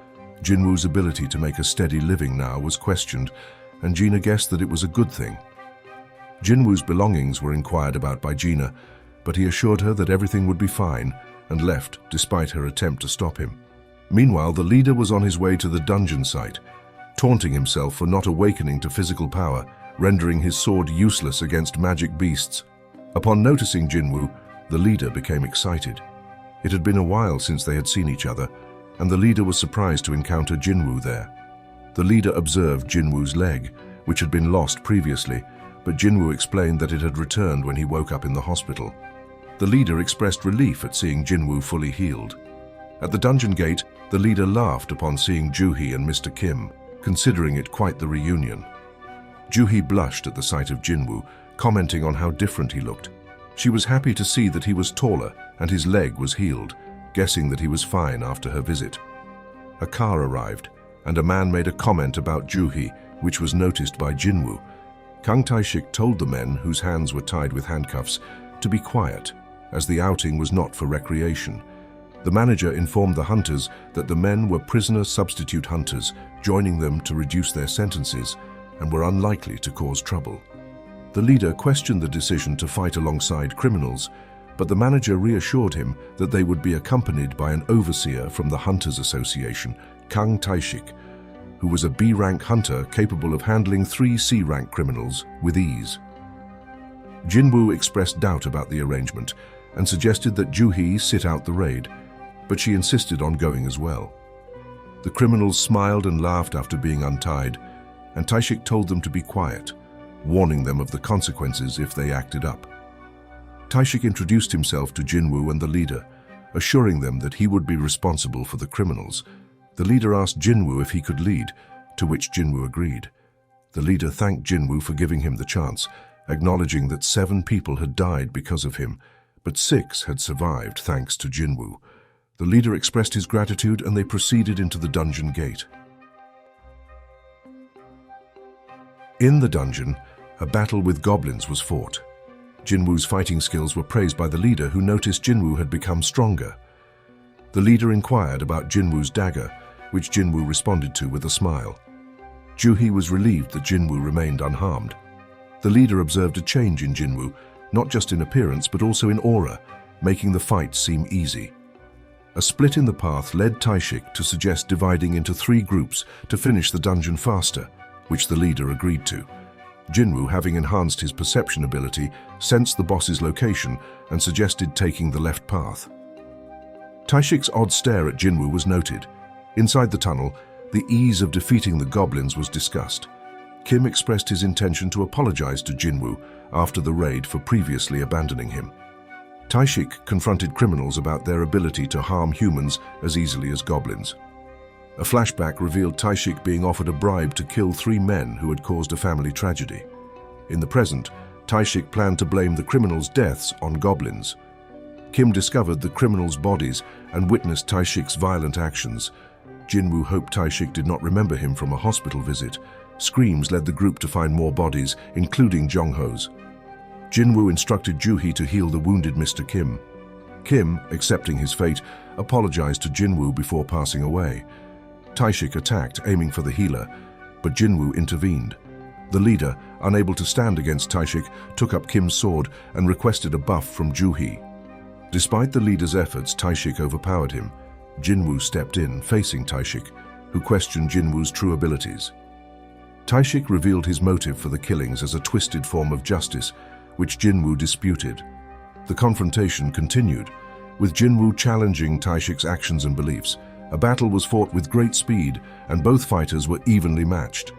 Jinwoo's ability to make a steady living now was questioned, and Gina guessed that it was a good thing. Jinwoo's belongings were inquired about by Gina, but he assured her that everything would be fine and left despite her attempt to stop him. Meanwhile, the leader was on his way to the dungeon site, taunting himself for not awakening to physical power, rendering his sword useless against magic beasts. Upon noticing Jinwoo, the leader became excited. It had been a while since they had seen each other, and the leader was surprised to encounter Jinwoo there. The leader observed Jinwoo's leg, which had been lost previously, but Jinwoo explained that it had returned when he woke up in the hospital. The leader expressed relief at seeing Jinwoo fully healed. At the dungeon gate, the leader laughed upon seeing Juhi and Mr. Kim, considering it quite the reunion. Juhi blushed at the sight of Jinwoo, commenting on how different he looked. She was happy to see that he was taller and his leg was healed, guessing that he was fine after her visit. A car arrived, and a man made a comment about Juhi, which was noticed by Jinwoo. Kang Taishik told the men, whose hands were tied with handcuffs, to be quiet, as the outing was not for recreation. The manager informed the hunters that the men were prisoner substitute hunters, joining them to reduce their sentences, and were unlikely to cause trouble. The leader questioned the decision to fight alongside criminals, but the manager reassured him that they would be accompanied by an overseer from the Hunters Association, Kang Taishik, who was a B-rank hunter capable of handling 3 C-rank criminals with ease. Jinwoo expressed doubt about the arrangement and suggested that Juhi sit out the raid, but she insisted on going as well. The criminals smiled and laughed after being untied, and Taishik told them to be quiet, warning them of the consequences if they acted up. Taishik introduced himself to Jinwoo and the leader, assuring them that he would be responsible for the criminals. The leader asked Jinwoo if he could lead, to which Jinwoo agreed. The leader thanked Jinwoo for giving him the chance, acknowledging that 7 people had died because of him, but 6 had survived thanks to Jinwoo. The leader expressed his gratitude and they proceeded into the dungeon gate. In the dungeon, a battle with goblins was fought. Jinwoo's fighting skills were praised by the leader, who noticed Jinwoo had become stronger. The leader inquired about Jinwoo's dagger, which Jinwoo responded to with a smile. Juhi was relieved that Jinwoo remained unharmed. The leader observed a change in Jinwoo, not just in appearance but also in aura, making the fight seem easy. A split in the path led Taishik to suggest dividing into 3 groups to finish the dungeon faster, which the leader agreed to. Jinwoo, having enhanced his perception ability, sensed the boss's location and suggested taking the left path. Taishik's odd stare at Jinwoo was noted. Inside the tunnel, the ease of defeating the goblins was discussed. Kim expressed his intention to apologize to Jinwoo after the raid for previously abandoning him. Taishik confronted criminals about their ability to harm humans as easily as goblins. A flashback revealed Taishik being offered a bribe to kill 3 men who had caused a family tragedy. In the present, Taishik planned to blame the criminals' deaths on goblins. Kim discovered the criminals' bodies and witnessed Taishik's violent actions. Jinwoo hoped Taishik did not remember him from a hospital visit. Screams led the group to find more bodies, including Jongho's. Jinwoo instructed Juhi to heal the wounded Mr. Kim. Kim, accepting his fate, apologized to Jinwoo before passing away. Taishik attacked, aiming for the healer, but Jinwoo intervened. The leader, unable to stand against Taishik, took up Kim's sword and requested a buff from Juhi. Despite the leader's efforts, Taishik overpowered him. Jinwoo stepped in, facing Taishik, who questioned Jinwoo's true abilities. Taishik revealed his motive for the killings as a twisted form of justice, which Jinwoo disputed. The confrontation continued, with Jinwoo challenging Taishik's actions and beliefs. A battle was fought with great speed, and both fighters were evenly matched.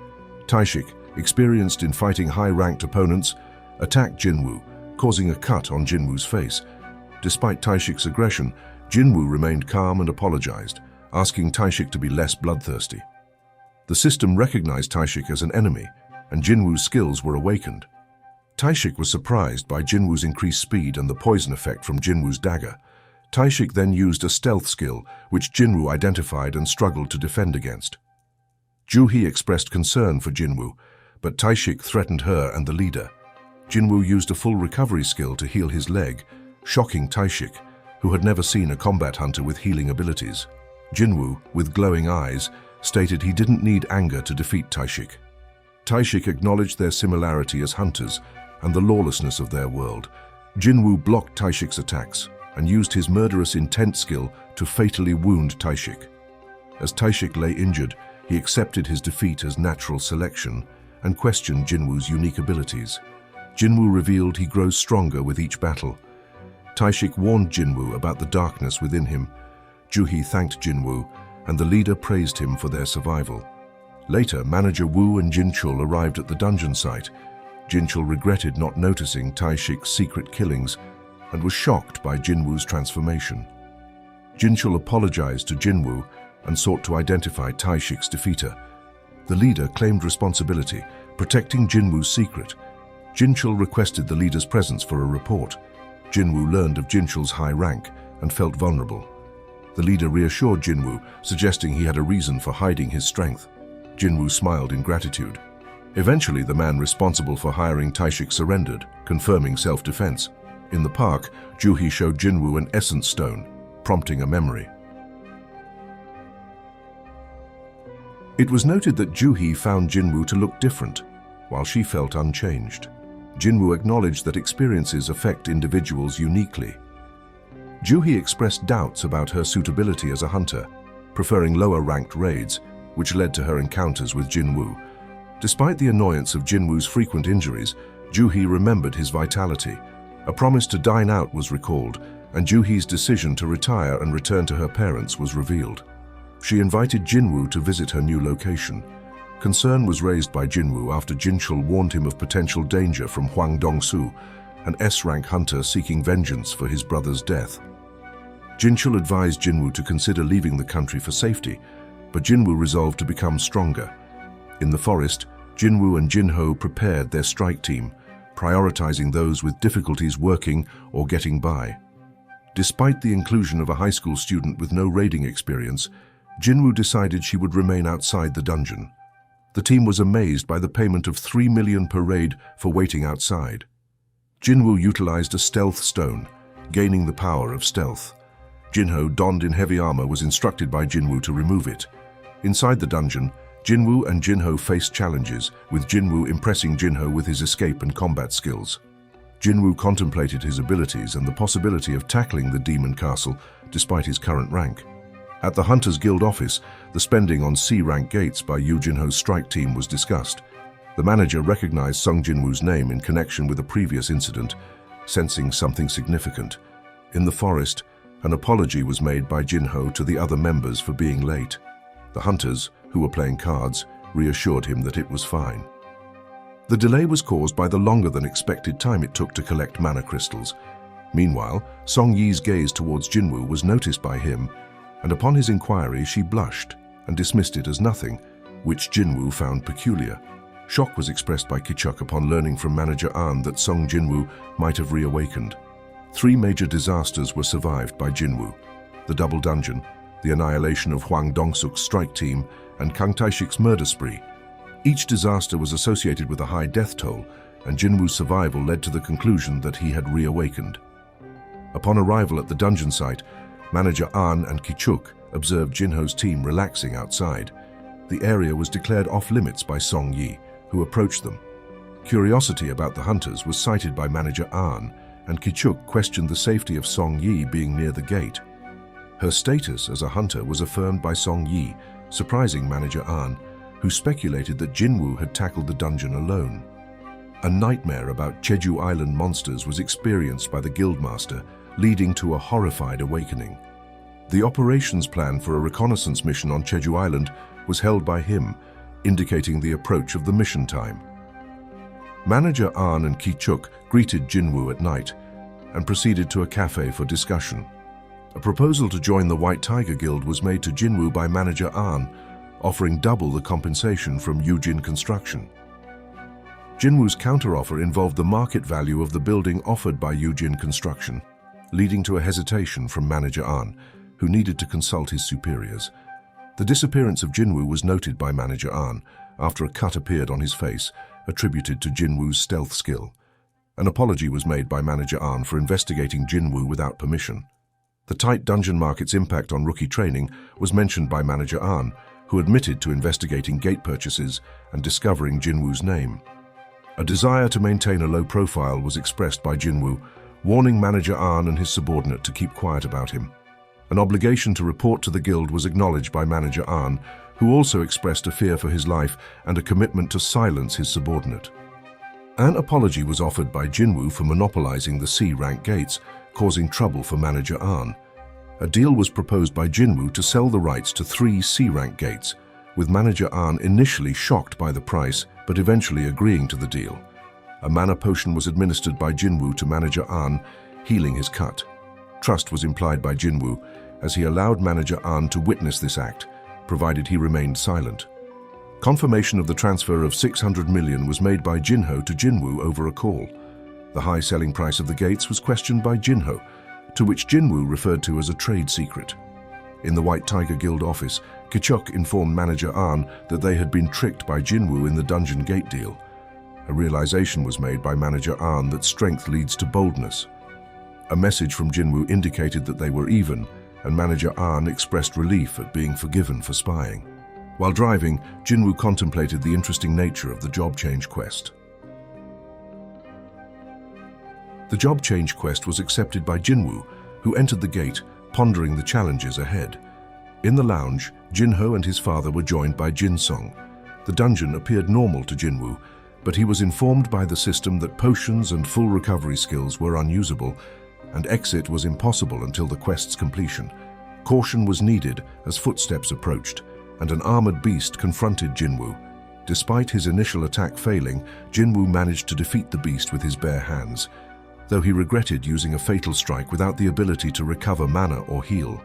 Taishik, experienced in fighting high-ranked opponents, attacked Jinwoo, causing a cut on Jinwoo's face. Despite Taishik's aggression, Jinwoo remained calm and apologized, asking Taishik to be less bloodthirsty. The system recognized Taishik as an enemy, and Jinwoo's skills were awakened. Taishik was surprised by Jinwoo's increased speed and the poison effect from Jinwoo's dagger. Taishik then used a stealth skill, which Jinwoo identified and struggled to defend against. Juhi expressed concern for Jinwoo, but Taishik threatened her and the leader. Jinwoo used a full recovery skill to heal his leg, shocking Taishik, who had never seen a combat hunter with healing abilities. Jinwoo, with glowing eyes, stated he didn't need anger to defeat Taishik. Taishik acknowledged their similarity as hunters and the lawlessness of their world. Jinwoo blocked Taishik's attacks and used his murderous intent skill to fatally wound Taishik. As Taishik lay injured, he accepted his defeat as natural selection and questioned Jinwoo's unique abilities. Jinwoo revealed he grows stronger with each battle. Taishik warned Jinwoo about the darkness within him. Juhi thanked Jinwoo, and the leader praised him for their survival. Later, manager Woo and Jinchul arrived at the dungeon site. Jinchul regretted not noticing Taishik's secret killings and was shocked by Jinwoo's transformation. Jinchul apologized to Jinwoo and sought to identify Taishik's defeater. The leader claimed responsibility, protecting Jinwoo's secret. Jinchul requested the leader's presence for a report. Jinwoo learned of Jinchul's high rank and felt vulnerable. The leader reassured Jinwoo, suggesting he had a reason for hiding his strength. Jinwoo smiled in gratitude. Eventually, the man responsible for hiring Taishik surrendered, confirming self-defense. In the park, Juhi showed Jinwoo an essence stone, prompting a memory. It was noted that Juhi found Jinwoo to look different, while she felt unchanged. Jinwoo acknowledged that experiences affect individuals uniquely. Juhi expressed doubts about her suitability as a hunter, preferring lower-ranked raids, which led to her encounters with Jinwoo. Despite the annoyance of Jinwoo's frequent injuries, Juhi remembered his vitality. A promise to dine out was recalled, and Juhi's decision to retire and return to her parents was revealed. She invited Jinwoo to visit her new location. Concern was raised by Jinwoo after Jinchul warned him of potential danger from Huang Dongsu, an S-rank hunter seeking vengeance for his brother's death. Jinchul advised Jinwoo to consider leaving the country for safety, but Jinwoo resolved to become stronger. In the forest, Jinwoo and Jinho prepared their strike team, prioritizing those with difficulties working or getting by. Despite the inclusion of a high school student with no raiding experience, Jinwoo decided she would remain outside the dungeon. The team was amazed by the payment of 3 million per raid for waiting outside. Jinwoo utilized a stealth stone, gaining the power of stealth. Jinho, donned in heavy armor, was instructed by Jinwoo to remove it. Inside the dungeon, Jinwoo and Jinho faced challenges, with Jinwoo impressing Jinho with his escape and combat skills. Jinwoo contemplated his abilities and the possibility of tackling the demon castle despite his current rank. At the Hunters Guild office, the spending on C-rank gates by Yu Jinho's strike team was discussed. The manager recognized Sung Jinwoo's name in connection with a previous incident, sensing something significant. In the forest, an apology was made by Jinho to the other members for being late. The hunters, who were playing cards, reassured him that it was fine. The delay was caused by the longer than expected time it took to collect mana crystals. Meanwhile, Song Yi's gaze towards Jinwoo was noticed by him, and upon his inquiry she blushed and dismissed it as nothing, which Jinwoo found peculiar. Shock was expressed by Kichuk upon learning from manager An that Song Jinwoo might have reawakened. 3 major disasters were survived by Jinwoo: the double dungeon, the annihilation of Huang Dongsuk's strike team, and Kang Taishik's murder spree. Each disaster was associated with a high death toll, and Jinwoo's survival led to the conclusion that he had reawakened. Upon arrival at the dungeon site, manager An and Kichuk observed Jinho's team relaxing outside. The area was declared off-limits by Song Yi, who approached them. Curiosity about the hunters was cited by manager An, and Kichuk questioned the safety of Song Yi being near the gate. Her status as a hunter was affirmed by Song Yi, surprising manager An, who speculated that Jinwoo had tackled the dungeon alone. A nightmare about Jeju Island monsters was experienced by the guildmaster, leading to a horrified awakening. The operations plan for a reconnaissance mission on Jeju Island was held by him, indicating the approach of the mission time. Manager An and Kichuk greeted Jinwoo at night and proceeded to a cafe for discussion. A proposal to join the White Tiger Guild was made to Jinwoo by manager An, offering double the compensation from Yujin Construction. Jinwoo's counteroffer involved the market value of the building offered by Yujin Construction, leading to a hesitation from manager An, who needed to consult his superiors. The disappearance of Jinwoo was noted by manager An after a cut appeared on his face, attributed to Jinwoo's stealth skill. An apology was made by manager An for investigating Jinwoo without permission. The tight dungeon market's impact on rookie training was mentioned by manager An, who admitted to investigating gate purchases and discovering Jinwoo's name. A desire to maintain a low profile was expressed by Jinwoo, warning manager An and his subordinate to keep quiet about him. An obligation to report to the guild was acknowledged by manager An, who also expressed a fear for his life and a commitment to silence his subordinate. An apology was offered by Jinwoo for monopolizing the C-rank gates, causing trouble for manager An. A deal was proposed by Jinwoo to sell the rights to 3 C-rank gates, with manager An initially shocked by the price, but eventually agreeing to the deal. A mana potion was administered by Jinwoo to manager An, healing his cut. Trust was implied by Jinwoo, as he allowed manager An to witness this act, provided he remained silent. Confirmation of the transfer of 600 million was made by Jinho to Jinwoo over a call. The high selling price of the gates was questioned by Jinho, to which Jinwoo referred to as a trade secret. In the White Tiger Guild office, Kichuk informed manager An that they had been tricked by Jinwoo in the dungeon gate deal. A realization was made by manager An that strength leads to boldness. A message from Jinwoo indicated that they were even, and manager An expressed relief at being forgiven for spying. While driving, Jinwoo contemplated the interesting nature of the job change quest. The job change quest was accepted by Jinwoo, who entered the gate, pondering the challenges ahead. In the lounge, Jinho and his father were joined by Jinsung. The dungeon appeared normal to Jinwoo, but he was informed by the system that potions and full recovery skills were unusable, and exit was impossible until the quest's completion. Caution was needed as footsteps approached, and an armored beast confronted Jinwoo. Despite his initial attack failing, Jinwoo managed to defeat the beast with his bare hands, though he regretted using a fatal strike without the ability to recover mana or heal.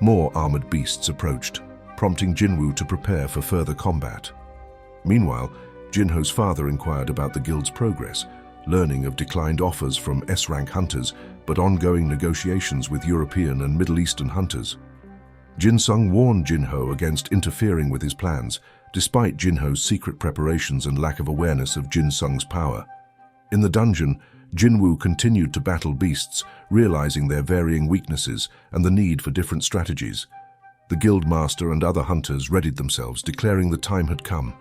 More armored beasts approached, prompting Jinwoo to prepare for further combat. Meanwhile, Jinho's father inquired about the guild's progress, learning of declined offers from S-rank hunters, but ongoing negotiations with European and Middle Eastern hunters. Jinsung warned Jinho against interfering with his plans, despite Jinho's secret preparations and lack of awareness of Jinsung's power. In the dungeon, Jinwoo continued to battle beasts, realizing their varying weaknesses and the need for different strategies. The guild master and other hunters readied themselves, declaring the time had come.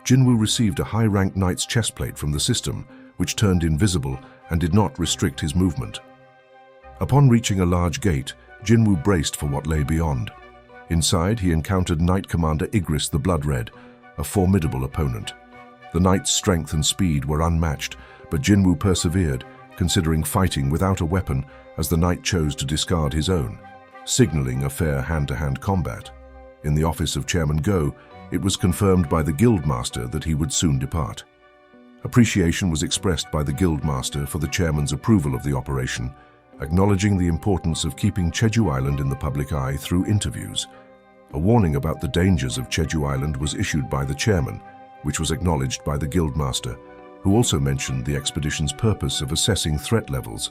Jinwoo received a high-ranked knight's chestplate from the system, which turned invisible and did not restrict his movement. Upon reaching a large gate, Jinwoo braced for what lay beyond. Inside, he encountered Knight Commander Igris the Blood-Red, a formidable opponent. The knight's strength and speed were unmatched, but Jinwoo persevered, considering fighting without a weapon as the knight chose to discard his own, signaling a fair hand-to-hand combat. In the office of Chairman Go, it was confirmed by the guildmaster that he would soon depart. Appreciation was expressed by the guildmaster for the chairman's approval of the operation, acknowledging the importance of keeping Jeju Island in the public eye through interviews. A warning about the dangers of Jeju Island was issued by the chairman, which was acknowledged by the guildmaster, who also mentioned the expedition's purpose of assessing threat levels.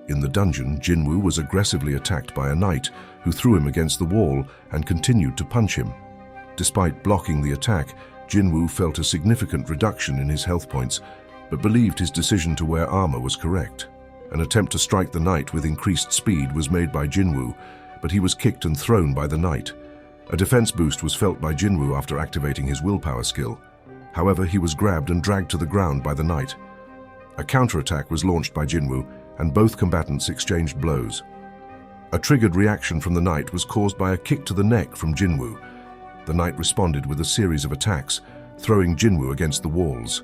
In the dungeon, Jinwoo was aggressively attacked by a knight who threw him against the wall and continued to punch him. Despite blocking the attack, Jinwoo felt a significant reduction in his health points, but believed his decision to wear armor was correct. An attempt to strike the knight with increased speed was made by Jinwoo, but he was kicked and thrown by the knight. A defense boost was felt by Jinwoo after activating his willpower skill. However, he was grabbed and dragged to the ground by the knight. A counterattack was launched by Jinwoo, and both combatants exchanged blows. A triggered reaction from the knight was caused by a kick to the neck from Jinwoo. The knight responded with a series of attacks, throwing Jinwoo against the walls.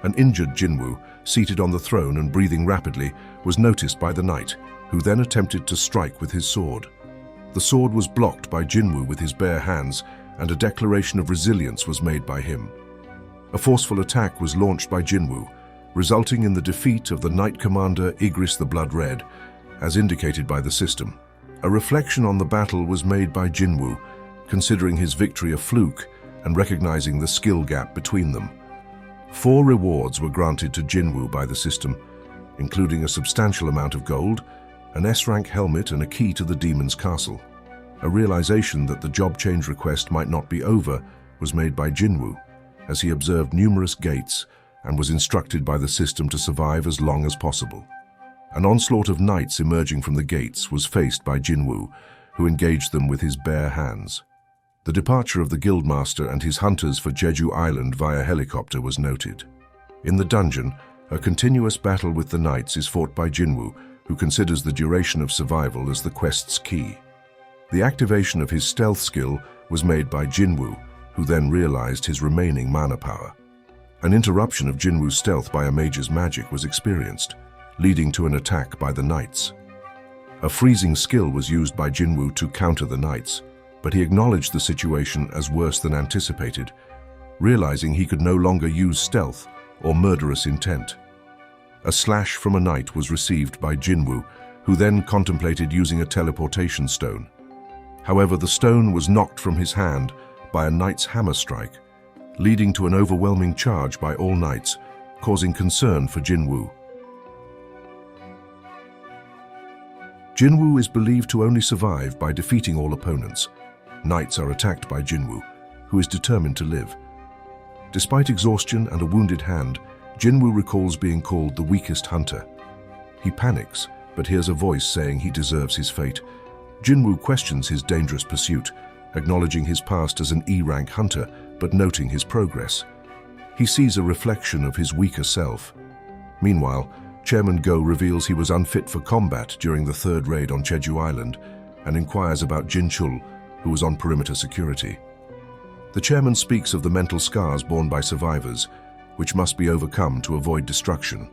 An injured Jinwoo, seated on the throne and breathing rapidly, was noticed by the knight, who then attempted to strike with his sword. The sword was blocked by Jinwoo with his bare hands, and a declaration of resilience was made by him. A forceful attack was launched by Jinwoo, resulting in the defeat of the Knight Commander Igris the Blood-Red, as indicated by the system. A reflection on the battle was made by Jinwoo, considering his victory a fluke and recognizing the skill gap between them. 4 rewards were granted to Jinwoo by the system, including a substantial amount of gold, an S-rank helmet and a key to the demon's castle. A realization that the job change request might not be over was made by Jinwoo, as he observed numerous gates and was instructed by the system to survive as long as possible. An onslaught of knights emerging from the gates was faced by Jinwoo, who engaged them with his bare hands. The departure of the guildmaster and his hunters for Jeju Island via helicopter was noted. In the dungeon, a continuous battle with the knights is fought by Jinwoo, who considers the duration of survival as the quest's key. The activation of his stealth skill was made by Jinwoo, who then realized his remaining mana power. An interruption of Jinwoo's stealth by a mage's magic was experienced, leading to an attack by the knights. A freezing skill was used by Jinwoo to counter the knights, but he acknowledged the situation as worse than anticipated, realizing he could no longer use stealth or murderous intent. A slash from a knight was received by Jinwoo, who then contemplated using a teleportation stone. However, the stone was knocked from his hand by a knight's hammer strike, leading to an overwhelming charge by all knights, causing concern for Jinwoo. Jinwoo is believed to only survive by defeating all opponents. Knights are attacked by Jinwoo, who is determined to live. Despite exhaustion and a wounded hand, Jinwoo recalls being called the weakest hunter. He panics, but hears a voice saying he deserves his fate. Jinwoo questions his dangerous pursuit, acknowledging his past as an E-rank hunter, but noting his progress. He sees a reflection of his weaker self. Meanwhile, Chairman Go reveals he was unfit for combat during the third raid on Jeju Island and inquires about Jin Chul, who was on perimeter security. The chairman speaks of the mental scars borne by survivors, which must be overcome to avoid destruction.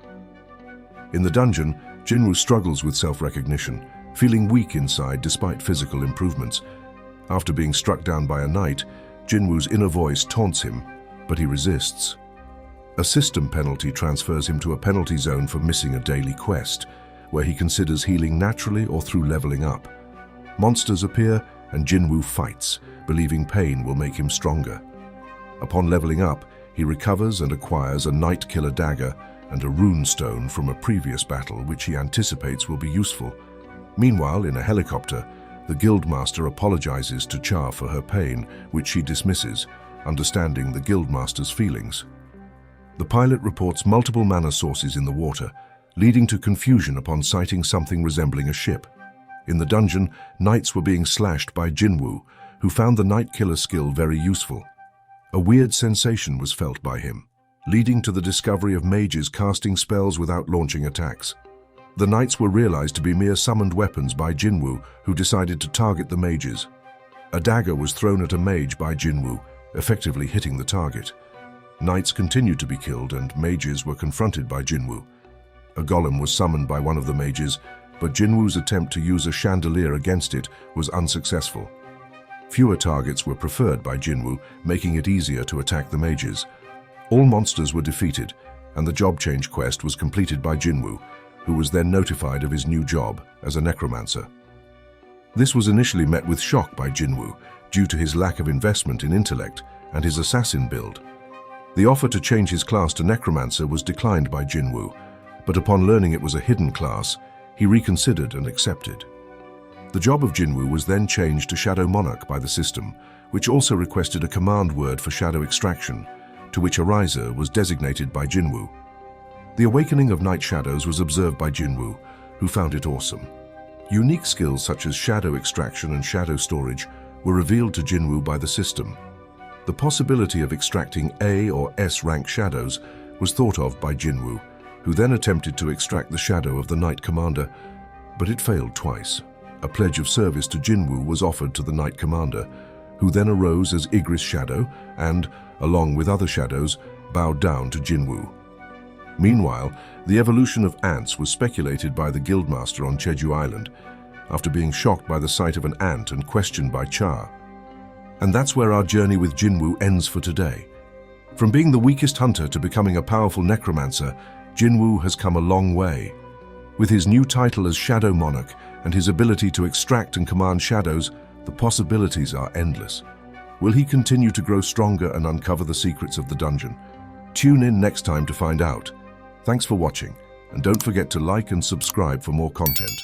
In the dungeon, Jinwoo struggles with self-recognition, feeling weak inside despite physical improvements. After being struck down by a knight, Jinwoo's inner voice taunts him, but he resists. A system penalty transfers him to a penalty zone for missing a daily quest, where he considers healing naturally or through leveling up. Monsters appear and Jinwoo fights, believing pain will make him stronger. Upon leveling up, he recovers and acquires a Night Killer dagger and a rune stone from a previous battle which he anticipates will be useful. Meanwhile, in a helicopter, the Guildmaster apologizes to Cha for her pain, which she dismisses, understanding the Guildmaster's feelings. The pilot reports multiple mana sources in the water, leading to confusion upon sighting something resembling a ship. In the dungeon, knights were being slashed by Jinwoo, who found the Night Killer skill very useful. A weird sensation was felt by him, leading to the discovery of mages casting spells without launching attacks. The knights were realized to be mere summoned weapons by Jinwoo, who decided to target the mages. A dagger was thrown at a mage by Jinwoo, effectively hitting the target. Knights continued to be killed and mages were confronted by Jinwoo. A golem was summoned by one of the mages, but Jinwoo's attempt to use a chandelier against it was unsuccessful. Fewer targets were preferred by Jinwoo, making it easier to attack the mages. All monsters were defeated, and the job change quest was completed by Jinwoo, who was then notified of his new job as a necromancer. This was initially met with shock by Jinwoo, due to his lack of investment in intellect and his assassin build. The offer to change his class to necromancer was declined by Jinwoo, but upon learning it was a hidden class, he reconsidered and accepted. The job of Jinwoo was then changed to Shadow Monarch by the system, which also requested a command word for shadow extraction, to which Ariza was designated by Jinwoo. The awakening of night shadows was observed by Jinwoo, who found it awesome. Unique skills such as shadow extraction and shadow storage were revealed to Jinwoo by the system. The possibility of extracting A or S rank shadows was thought of by Jinwoo, who then attempted to extract the shadow of the Knight Commander, but it failed twice. A pledge of service to Jinwoo was offered to the Knight Commander, who then arose as Igris Shadow and, along with other shadows, bowed down to Jinwoo. Meanwhile, the evolution of ants was speculated by the Guildmaster on Jeju Island, after being shocked by the sight of an ant and questioned by Cha. And that's where our journey with Jinwoo ends for today. From being the weakest hunter to becoming a powerful necromancer, Jinwoo has come a long way. With his new title as Shadow Monarch and his ability to extract and command shadows, the possibilities are endless. Will he continue to grow stronger and uncover the secrets of the dungeon? Tune in next time to find out. Thanks for watching, and don't forget to like and subscribe for more content.